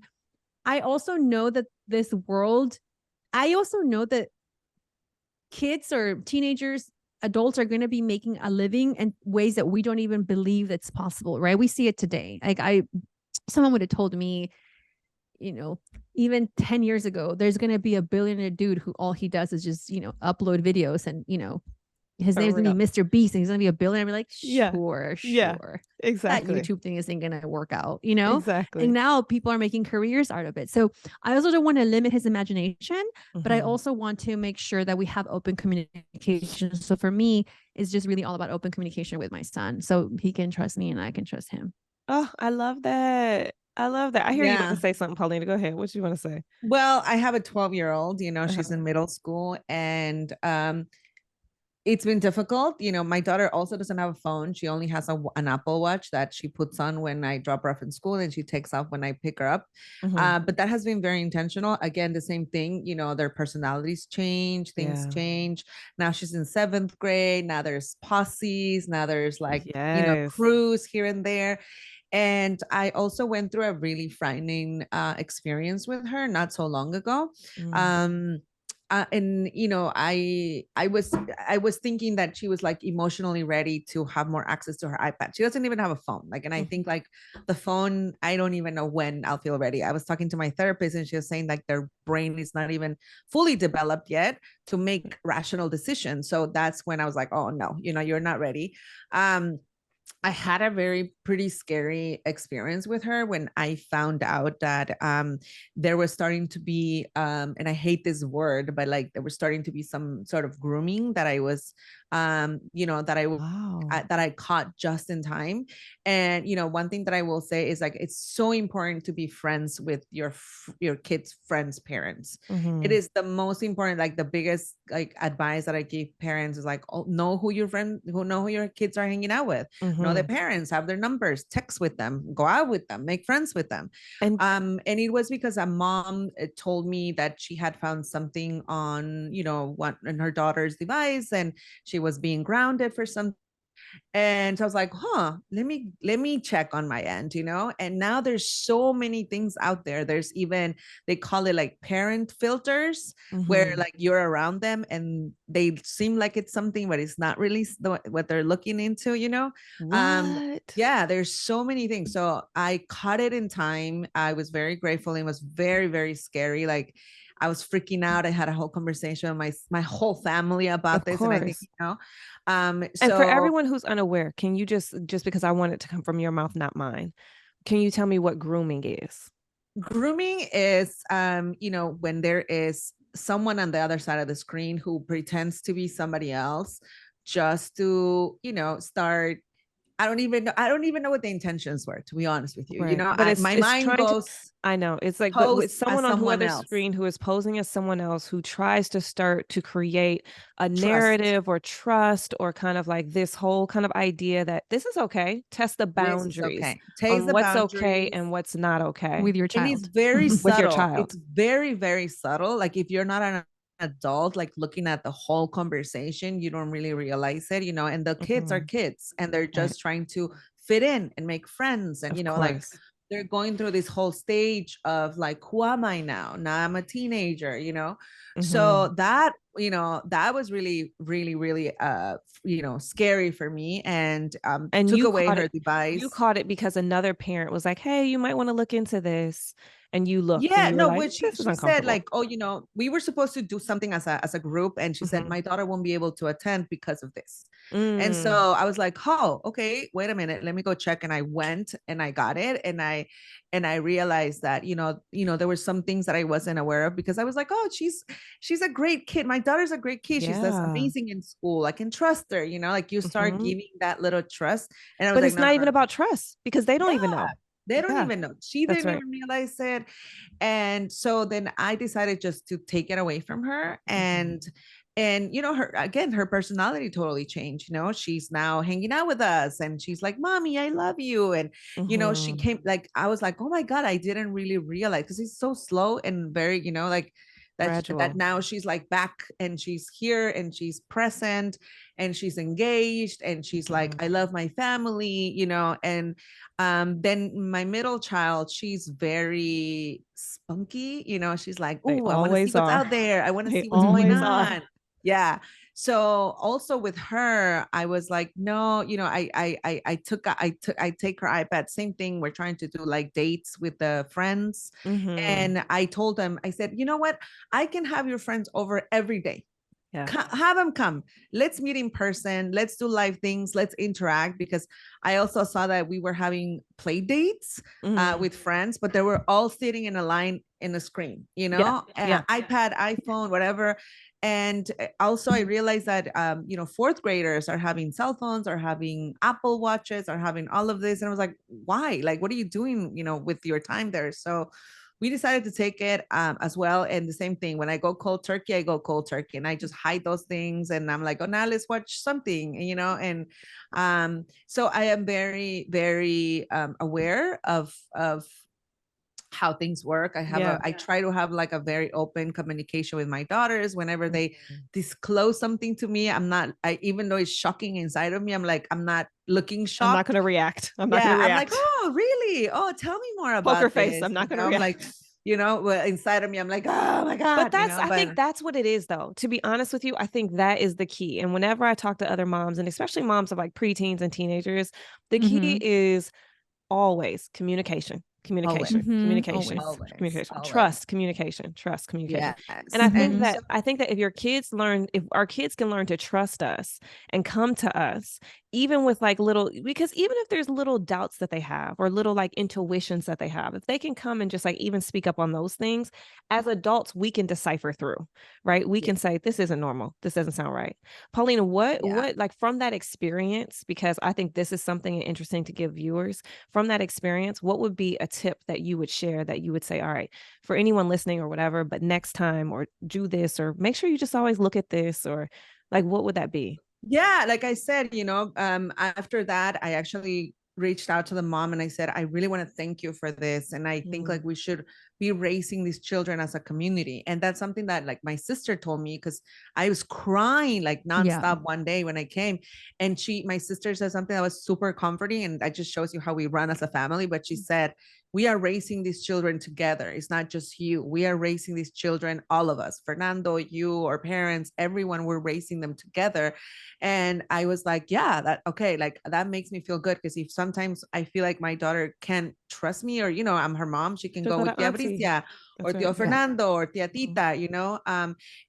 I also know that kids or teenagers, adults are going to be making a living in ways that we don't even believe that's possible. Right. We see it today. Like someone would have told me, even 10 years ago, there's going to be a billionaire dude who all he does is just, upload videos and, his name's going to be Mr. Beast and he's going to be a billionaire. I'm like, sure. Yeah, exactly. That YouTube thing isn't going to work out, Exactly. And now people are making careers out of it. So I also don't want to limit his imagination, but I also want to make sure that we have open communication. So for me, it's just really all about open communication with my son. So he can trust me and I can trust him. Oh, I love that. I hear you about to say something, Paulina. Go ahead. What do you want to say? Well, I have a 12-year-old, she's in middle school and it's been difficult. My daughter also doesn't have a phone. She only has an Apple Watch that she puts on when I drop her off in school and she takes off when I pick her up. But that has been very intentional. Again, the same thing, their personalities change, things change. Now she's in 7th grade. Now there's posses. Now there's like, crews here and there. And I also went through a really frightening experience with her not so long ago. And I was thinking that she was like emotionally ready to have more access to her iPad. She doesn't even have a phone. Like, and I think like the phone, I don't even know when I'll feel ready. I was talking to my therapist and she was saying like their brain is not even fully developed yet to make rational decisions. So that's when I was like, oh no, you're not ready. I had a pretty scary experience with her when I found out that there was starting to be, and I hate this word, but like there was starting to be some sort of grooming that I was, that I caught just in time. And, one thing that I will say is like, it's so important to be friends with your kids' friends' parents. It is the most important, like the biggest like advice that I give parents is like, know who your kids are hanging out with. Know their parents, have their numbers, text with them, go out with them, make friends with them. And it was because a mom told me that she had found something on, on her daughter's device and she was being grounded for some. And so I was like, let me check on my end, and now there's so many things out there. There's even, they call it like parent filters, where like you're around them and they seem like it's something, but it's not really what they're looking into, What? yeah, there's so many things. So I caught it in time. I was very grateful. It was very, very scary. Like, I was freaking out. I had a whole conversation with my whole family about Of this. course. And I think, And so for everyone who's unaware, can you just because I want it to come from your mouth, not mine, can you tell me what grooming is? grooming is, when there is someone on the other side of the screen who pretends to be somebody else just to, start. I don't even know what the intentions were, to be honest with you. Right. But my it's mind trying to, goes I know. It's like, but with pose as someone on the someone other else. screen who is posing as someone else who tries to start to create a Trust. narrative or trust, or kind of like this whole kind of idea that this is okay. Test the boundaries Okay. Taste on the what's okay boundaries. and what's not okay. With your And child. it's very subtle. With your child. It's very, very subtle. Like, if you're not an adult, like looking at the whole conversation, you don't really realize it, and the kids are kids, and they're just trying to fit in and make friends. And, like, they're going through this whole stage of like, who am I now? Now I'm a teenager, So that, that was really, really, really, scary for me, and took away her device. You caught it because another parent was like, hey, you might want to look into this. And you looked. Yeah, and you no, were like, which she said, like, we were supposed to do something as a group, and she said my daughter won't be able to attend because of this. And so I was like, oh, okay, wait a minute, let me go check. And I went and I got it, and I realized that there were some things that I wasn't aware of, because I was like, oh, she's a great kid. My daughter's a great kid. She does amazing in school. I can trust her. Like, you start giving that little trust. And I was but like, it's not even about trust, because they don't even know. They don't even know. She That's didn't even realize it. And so then I decided just to take it away from her. And her personality totally changed. She's now hanging out with us, and she's like, mommy, I love you. And she came, like, I was like, oh my God, I didn't really realize, because it's so slow and very, like, that now she's like back, and she's here, and she's present, and she's engaged, and she's like, I love my family, and then my middle child, she's very spunky, she's like, oh, I want to see what's out there. I want to see what's going on. Yeah. So also with her, I was like, no, I take her iPad, same thing. We're trying to do like dates with the friends. And I told them, I said, you know what? I can have your friends over every day. Yeah. Have them come. Let's meet in person. Let's do live things. Let's interact, because I also saw that we were having play dates with friends, but they were all sitting in a line in a screen, iPad, iPhone, whatever. And also I realized that, fourth graders are having cell phones, are having Apple watches, are having all of this. And I was like, why? Like, what are you doing, with your time there? So we decided to take it as well. And the same thing, when I go cold turkey, I go cold turkey, and I just hide those things. And I'm like, oh, now let's watch something, and so I am very, very aware of how things work. I try to have like a very open communication with my daughters. Whenever they disclose something to me, even though it's shocking inside of me, I'm like, I'm not looking shocked. I'm not going to react. I'm like, oh, really? Oh, tell me more about poker this. face. I'm not going to react. Like, inside of me, I'm like, oh my God. But I think that's what it is, though. To be honest with you, I think that is the key. And whenever I talk to other moms, and especially moms of like preteens and teenagers, the key is always communication. Communication. Trust, communication. Yes. And I think that if our kids can learn to trust us and come to us, even with like because even if there's little doubts that they have, or little like intuitions that they have, if they can come and just like even speak up on those things, as adults, we can decipher through, right? We can say, this isn't normal. This doesn't sound right. Paulina, what like from that experience, because I think this is something interesting to give viewers from that experience, what would be a tip that you would share, that you would say, all right, for anyone listening or whatever, but next time, or do this, or make sure you just always look at this, or like, what would that be? Yeah, like I said, after that, I actually reached out to the mom, and I said, I really want to thank you for this. And I think like we should be raising these children as a community. And that's something that like my sister told me, because I was crying like nonstop one day when I came, and my sister said something that was super comforting, and that just shows you how we run as a family. But she said, we are raising these children together. It's not just you. We are raising these children, all of us, Fernando, you, our parents, everyone, we're raising them together. And I was like, yeah, okay, like that makes me feel good, because if sometimes I feel like my daughter can't trust me, or, I'm her mom, she can go with Tia Bricia or Tio Fernando or Tia Tita,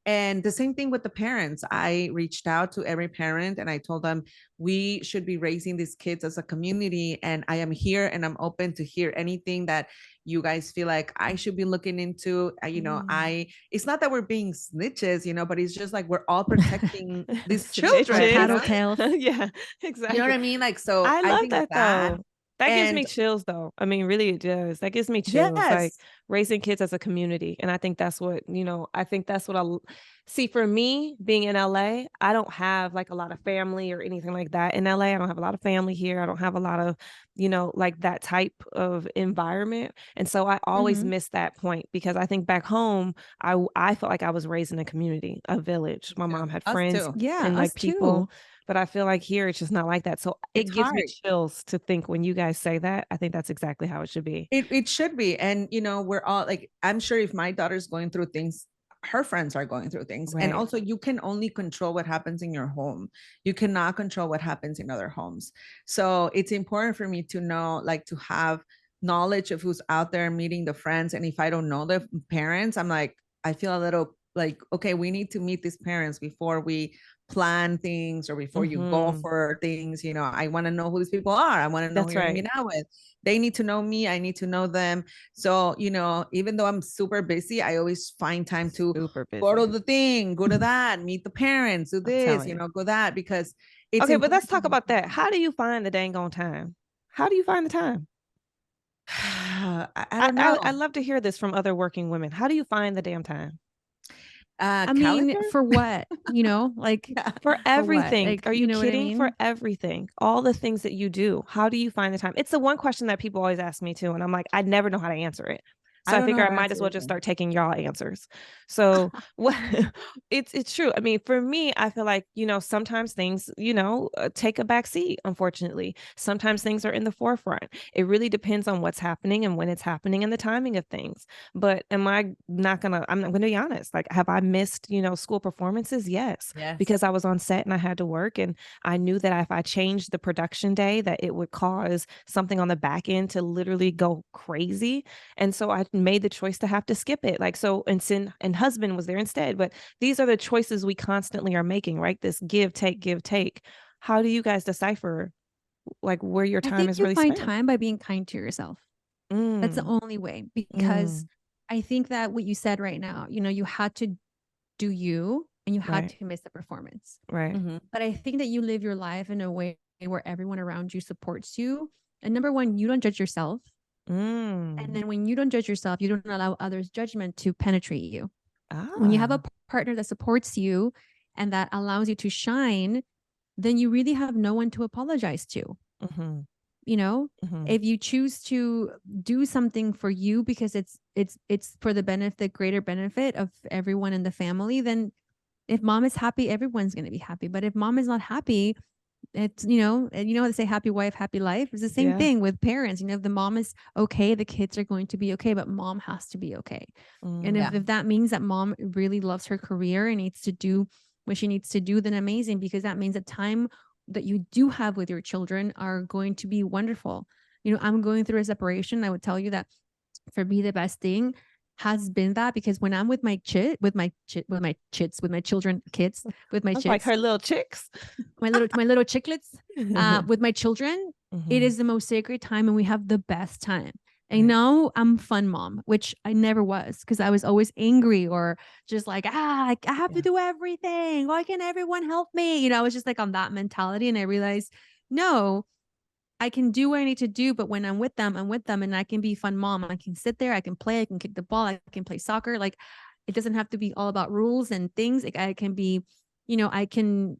and the same thing with the parents. I reached out to every parent and I told them, we should be raising these kids as a community, and I am here and I'm open to hear anything that you guys feel like I should be looking into. It's not that we're being snitches, but it's just like we're all protecting these children. Tattletales. Yeah, exactly. You know what I mean? Like, so I love think that though. That gives me chills though. I mean, really it does. That gives me chills. Yes. Like raising kids as a community. And I think that's what, I think that's what I see. For me, being in LA, I don't have like a lot of family or anything like that. In LA, I don't have a lot of family here. I don't have a lot of, like that type of environment. And so I always miss that point, because I think back home, I felt like I was raised in a community, a village. My mom had friends and like people. But I feel like here it's just not like that. So it gives me chills to think when you guys say that. I think that's exactly how it should be. It should be. And, we're all like, I'm sure if my daughter's going through things, her friends are going through things. Right. And also you can only control what happens in your home. You cannot control what happens in other homes. So it's important for me to know, like, to have knowledge of who's out there, meeting the friends. And if I don't know the parents, I'm like, I feel a little like, okay, we need to meet these parents before we plan things or before you go for things. I want to know who these people are. I want to know who you're hanging out with. They need to know me. I need to know them. So, even though I'm super busy, I always find time to go to the thing, go to that, meet the parents, do this, go that, because it's okay. But let's talk about that. How do you find the dang on time? How do you find the time? I don't know. I'd love to hear this from other working women. How do you find the damn time? I mean, for what? Like for everything. Like, are you kidding? I mean? For everything, all the things that you do. How do you find the time? It's the one question that people always ask me too, and I'm like, I never know how to answer it. So I figure I might as well just start taking y'all answers. So it's true. I mean, for me, I feel like, sometimes things, take a back seat, unfortunately. Sometimes things are in the forefront. It really depends on what's happening and when it's happening and the timing of things. But I'm not going to be honest. Like, have I missed, school performances? Yes. Because I was on set and I had to work, and I knew that if I changed the production day, that it would cause something on the back end to literally go crazy. And so I made the choice to have to skip it. Like, so, and husband was there instead. But these are the choices we constantly are making, right? This give, take. How do you guys decipher like where your time is really spent? I think you find time by being kind to yourself. That's the only way, because I think that what you said right now, you had to do you, and you had to miss the performance. Right. But I think that you live your life in a way where everyone around you supports you. And number one, you don't judge yourself. And then when you don't judge yourself, you don't allow others' judgment to penetrate you. When you have a partner that supports you and that allows you to shine, then you really have no one to apologize to. If you choose to do something for you because it's for the greater benefit of everyone in the family, then if mom is happy, everyone's going to be happy. But if mom is not happy, it's, they say happy wife, happy life. It's the same thing with parents. If the mom is okay, the kids are going to be okay, but mom has to be okay. And if that means that mom really loves her career and needs to do what she needs to do, then amazing, because that means the time that you do have with your children are going to be wonderful. I'm going through a separation. I would tell you that for me, the best thing has been that, because when I'm with my children, like her little chicks, my little chicklets, with my children, it is the most sacred time, and we have the best time. I know I'm fun mom, which I never was, because I was always angry or just like, I have to do everything. Why can't everyone help me? I was just like on that mentality, and I realized, no, I can do what I need to do, but when I'm with them, and I can be fun mom. I can sit there, I can play, I can kick the ball, I can play soccer. Like, it doesn't have to be all about rules and things. Like, I can be, I can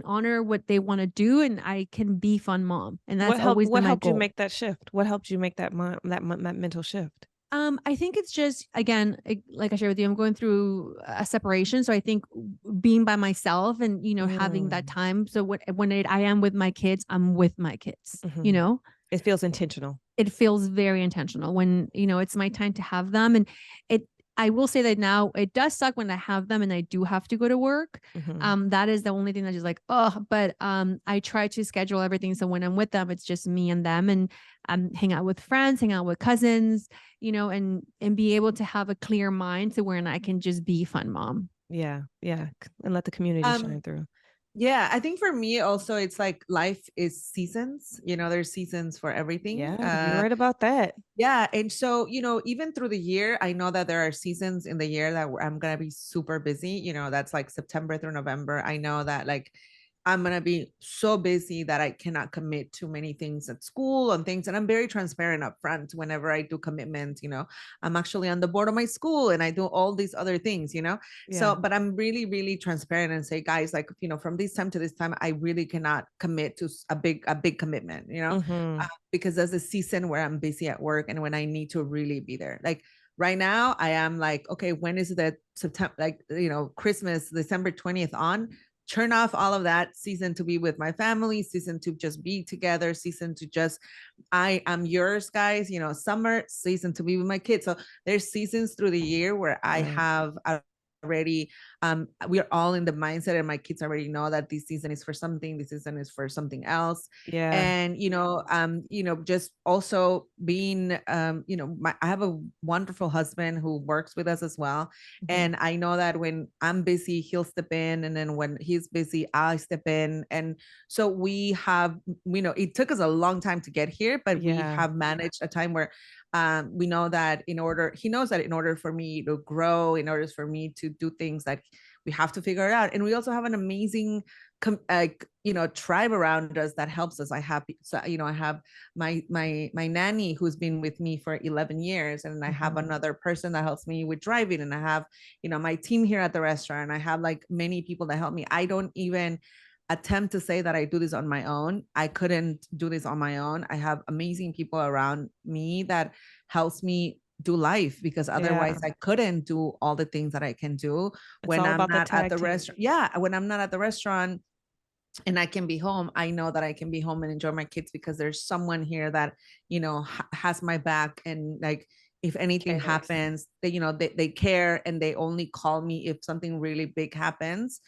honor what they want to do, and I can be fun mom. And that's always been my goal. What helped you make that shift? What helped you make that mental shift? I think it's just, again, like I shared with you, I'm going through a separation. So I think being by myself and, having that time. So I am with my kids, I'm with my kids, It feels intentional. It feels very intentional when, it's my time to have them. And I will say that now it does suck when I have them and I do have to go to work. That is the only thing that's just like, but I try to schedule everything. So when I'm with them, it's just me and them, and hang out with friends, hang out with cousins, and be able to have a clear mind to where I can just be fun mom. Yeah. Yeah. And let the community shine through. Yeah, I think for me also, it's like life is seasons. There's seasons for everything. Yeah, you're right about that. Yeah. And so, even through the year, I know that there are seasons in the year that I'm going to be super busy. That's like September through November. I know that like I'm going to be so busy that I cannot commit to many things at school and things. And I'm very transparent up front whenever I do commitments. I'm actually on the board of my school and I do all these other things, Yeah. So, but I'm really, really transparent and say, guys, like, from this time to this time, I really cannot commit to a big commitment, because there's a season where I'm busy at work and when I need to really be there. Like right now, I am like, okay, when is the September, like, Christmas, December 20th on? Turn off all of that, season to be with my family, season to just be together, season to just, I am yours, guys, summer, season to be with my kids. So there's seasons through the year where I have already, we are all in the mindset and my kids already know that this season is for something, this season is for something else. Yeah. And, just also being, I have a wonderful husband who works with us as well. And I know that when I'm busy, he'll step in. And then when he's busy, I step in. And so we have, it took us a long time to get here, but we have managed a time where we know that he knows that in order for me to grow, in order for me to do things, that we have to figure it out. And we also have an amazing tribe around us that helps us. I have my nanny who's been with me for 11 years, and I have another person that helps me with driving, and I have my team here at the restaurant. I have like many people that help me. I don't even attempt to say that I do this on my own. I couldn't do this on my own. I have amazing people around me that helps me do life, because otherwise I couldn't do all the things that I can do when I'm not at the restaurant. Yeah, when I'm not at the restaurant and I can be home, I know that I can be home and enjoy my kids because there's someone here that has my back, and like if anything happens, they care, and they only call me if something really big happens.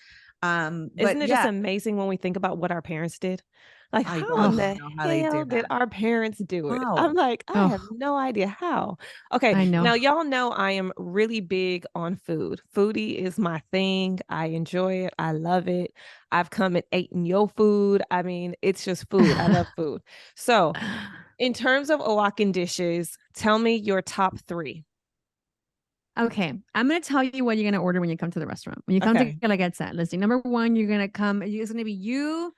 Isn't it just amazing when we think about what our parents did? Like, how in the hell did our parents do it? I'm like, I have no idea how. Okay, I know. now y'all know I am really big on food. Foodie is my thing. I enjoy it. I love it. I've come and eaten your food. I mean, it's just food. I love food. So, in terms of Oaxacan dishes, tell me your top 3. Okay, I'm going to tell you what you're going to order when you come to the restaurant. When you come to Guelaguetza, Lizzy, number 1, you're going to come. It's going to be you,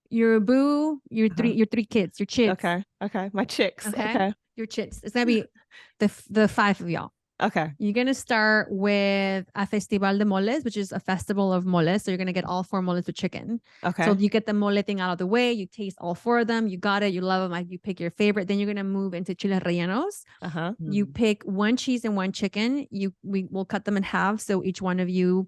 your boo, your three kids, your chicks. Okay, my chicks. Okay. Your chicks. It's going to be the 5 of y'all. Okay. You're going to start with a Festival de Moles, which is a festival of moles. So you're going to get all 4 moles with chicken. Okay. So you get the mole thing out of the way. You taste all 4 of them. You got it. You love them. You pick your favorite. Then you're going to move into chiles rellenos. You pick 1 cheese and 1 chicken. We will cut them in half. So each one of you,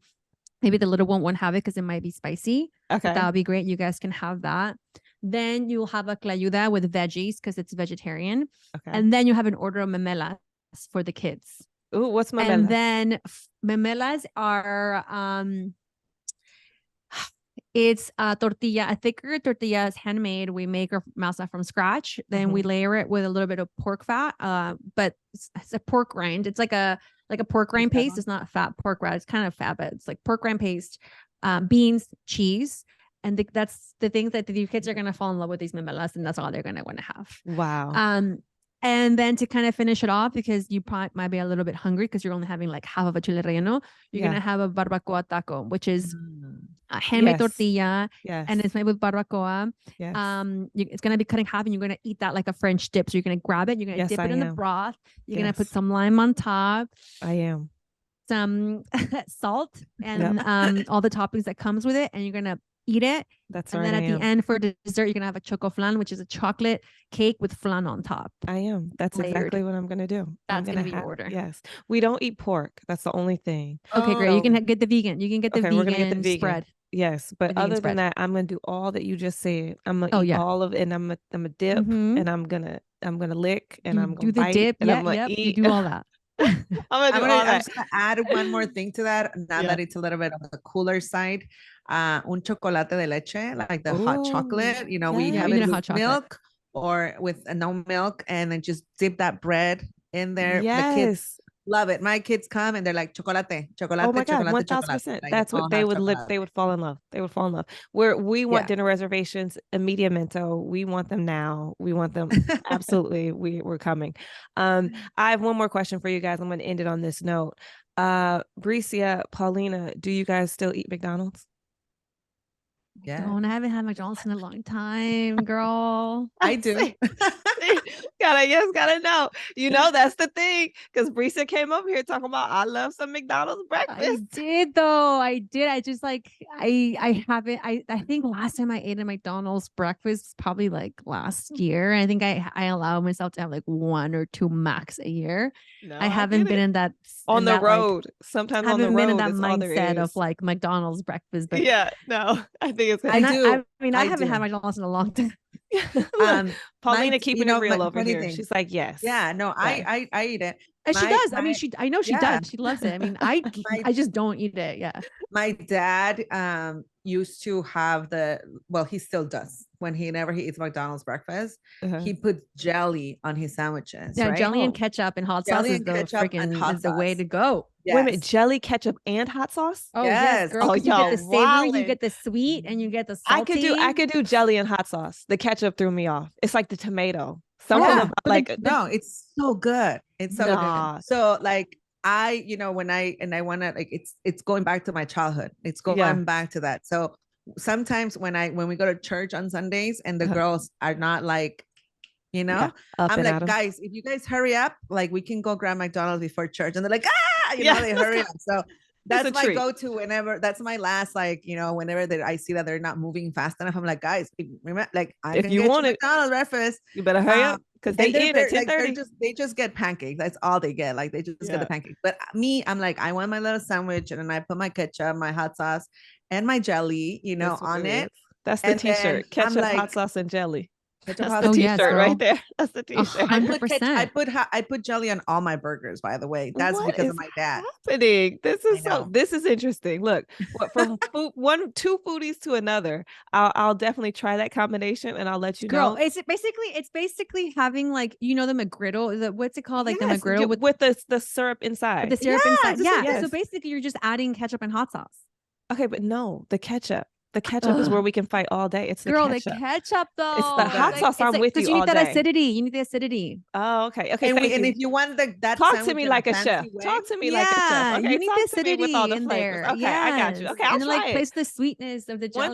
maybe the little one won't have it because it might be spicy. Okay. But that would be great. You guys can have that. Then you'll have a clayuda with veggies because it's vegetarian. Okay. And then you have an order of memelas for the kids. Ooh, what's memela? And then memelas are it's a tortilla, a thicker tortilla is handmade. We make our masa from scratch. Then we layer it with a little bit of pork fat. But it's a pork rind. It's like a pork rind paste. It's not fat pork rind. It's kind of fat, but it's like pork rind paste, beans, cheese. And that's the things that your kids are going to fall in love with, these memelas, and that's all they're going to want to have. Wow. And then to kind of finish it off, because you probably might be a little bit hungry because you're only having like half of a chile relleno, you're going to have a barbacoa taco, which is a handmade tortilla. Yes. And it's made with barbacoa. Yes. It's going to be cut in half, and you're going to eat that like a French dip. So you're going to grab it, you're going to dip it in the broth. You're going to put some lime on top. I am. Some salt and all the toppings that comes with it. And you're going to eat it. That's and right. then at the end for dessert, you're gonna have a choco flan, which is a chocolate cake with flan on top. I am. That's Layered. exactly what I'm gonna do. That's gonna be your order. Yes, we don't eat pork. That's the only thing. Okay, great. You can get the vegan. You can get the Okay, we're gonna get the vegan spread. Yes, but vegan other spread. than that, I'm gonna do all that you just said. I'm gonna eat all of it, and I'm gonna dip, and I'm gonna lick, and I'm gonna do the bite, dip. and I'm gonna eat. eat. You do all that. I'm just gonna add one more thing to that. Now that it's a little bit on the cooler side, un chocolate de leche, like the hot chocolate. You know, we have it with milk or with no milk, and then just dip that bread in there. Yes. The kids love it. My kids come and they're like chocolate. Oh my God, 1,000%. Like, that's what they would live. They would fall in love. They would fall in love. We want dinner reservations immediamento. We want them now. We want them absolutely. We're coming. I have one more question for you guys. I'm going to end it on this note. Bricia, Paulina, do you guys still eat McDonald's? Yeah. I haven't had McDonald's in a long time, girl. I do. Gotta know. You know, that's the thing. Because Bricia came up here talking about, I love some McDonald's breakfast. I did though. I did. I just like, I haven't, I think last time I ate a McDonald's breakfast was probably like last year. I think I allow myself to have like 1 or 2 max a year. No, I haven't been in that on the road. Like, sometimes on the road, been in that mindset of like McDonald's breakfast. But yeah, no, I think it's. I haven't had McDonald's in a long time. Paulina keeping it real over here. She's like, yes. Yeah, no, I eat it. And she does. I mean, I know she does. She loves it. I mean, I just don't eat it. Yeah. My dad used to have he still does. Whenever he eats McDonald's breakfast, he puts jelly on his sandwiches. Yeah, right? jelly and ketchup and hot sauce is the way to go. Yes. Wait a minute, jelly, ketchup, and hot sauce? Oh yes, girl. You get the savory, you get the sweet, and you get the salty. I could do jelly and hot sauce. The ketchup threw me off. It's like the tomato. No, it's so good. It's so good. So like when I want to, like, it's going back to my childhood. It's going back to that. So sometimes when we go to church on Sundays and the girls are not like, I'm like, guys, if you guys hurry up, like we can go grab McDonald's before church. And they're like, they hurry up. So that's my go-to whenever. That's my last, like, whenever I see that they're not moving fast enough, I'm like, guys, remember, like, if you want McDonald's breakfast, you better hurry up, because they eat at 10:30. They just get pancakes. That's all they get. Like, they just get the pancakes. But me, I'm like, I want my little sandwich, and then I put my ketchup, my hot sauce, and my jelly, on it. That's the t-shirt. Ketchup, hot sauce, and jelly. That's the t-shirt right there. That's the t-shirt. 100%. I put jelly on all my burgers, by the way. That's because of my dad. Happening? This is interesting. Look, from two foodies to another, I'll definitely try that combination, and I'll let you know. It's basically having, like, the McGriddle. What's it called? Like the McGriddle with the syrup inside. The syrup inside. Yeah. So basically, you're just adding ketchup and hot sauce. Okay, but no, the ketchup. The ketchup is where we can fight all day. It's the ketchup. The ketchup though. It's the hot sauce. I'm with you all day. You need the acidity. Oh, okay. And if you want that, talk to me like a chef. Talk to me like a chef. Okay, you need the acidity with all the in flavors. there. Okay, I got you. Okay, I'll and try then, it. Place the sweetness of the jelly.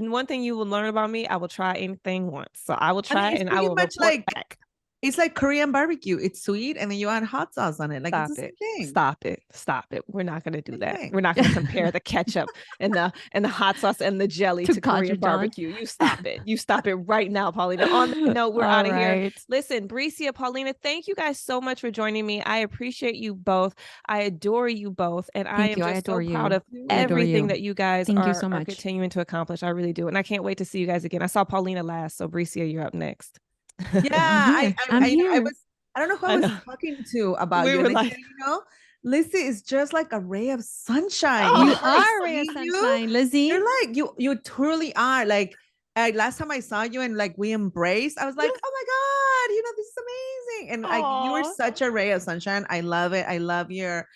One thing you will learn about me, I will try anything once. So I will try it, and I will report back. It's like Korean barbecue. It's sweet, and then you add hot sauce on it. Like, it's the same thing. Stop it. We're not going to do that. We're not going to compare the ketchup and the hot sauce and the jelly to Korean barbecue. You stop it. You stop it right now, Paulina. On that note, we're out of here. Listen, Bricia, Paulina, thank you guys so much for joining me. I appreciate you both. I adore you both, and I am just so proud of everything that you guys are continuing to accomplish. I really do, and I can't wait to see you guys again. I saw Paulina last, so Bricia, you're up next. Yeah, I don't know who I was talking to about you. Like, Lizzy is just like a ray of sunshine. You are a ray of sunshine, Lizzy. You're like, you truly are. Like, last time I saw you and like we embraced, I was like, oh my God, this is amazing. And you were such a ray of sunshine. I love it. I love your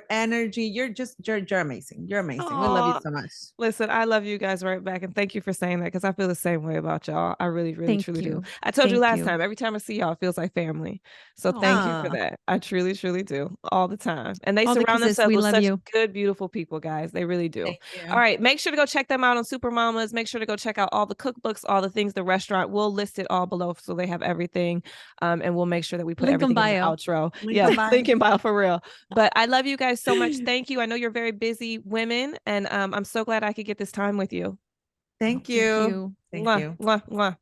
energy. You're amazing. You're amazing. We love you so much. Listen, I love you guys right back. And thank you for saying that, because I feel the same way about y'all. I really, really, truly do. I told you last time, every time I see y'all, it feels like family. So thank you for that. I truly, truly do, all the time. And they surround themselves with such good, beautiful people, guys. They really do. All right. Make sure to go check them out on Super Mamas. Make sure to go check out all the cookbooks, all the things, the restaurant. We'll list it all below so they have everything. everything. And we'll make sure that we put Link in everything in the bio. outro. Link Yeah, in bio. link in bio for real. But I love you guys so much. Thank you. I know you're very busy women, and I'm so glad I could get this time with you. Thank you. Thank you. Thank Mwah, you. mwah, mwah.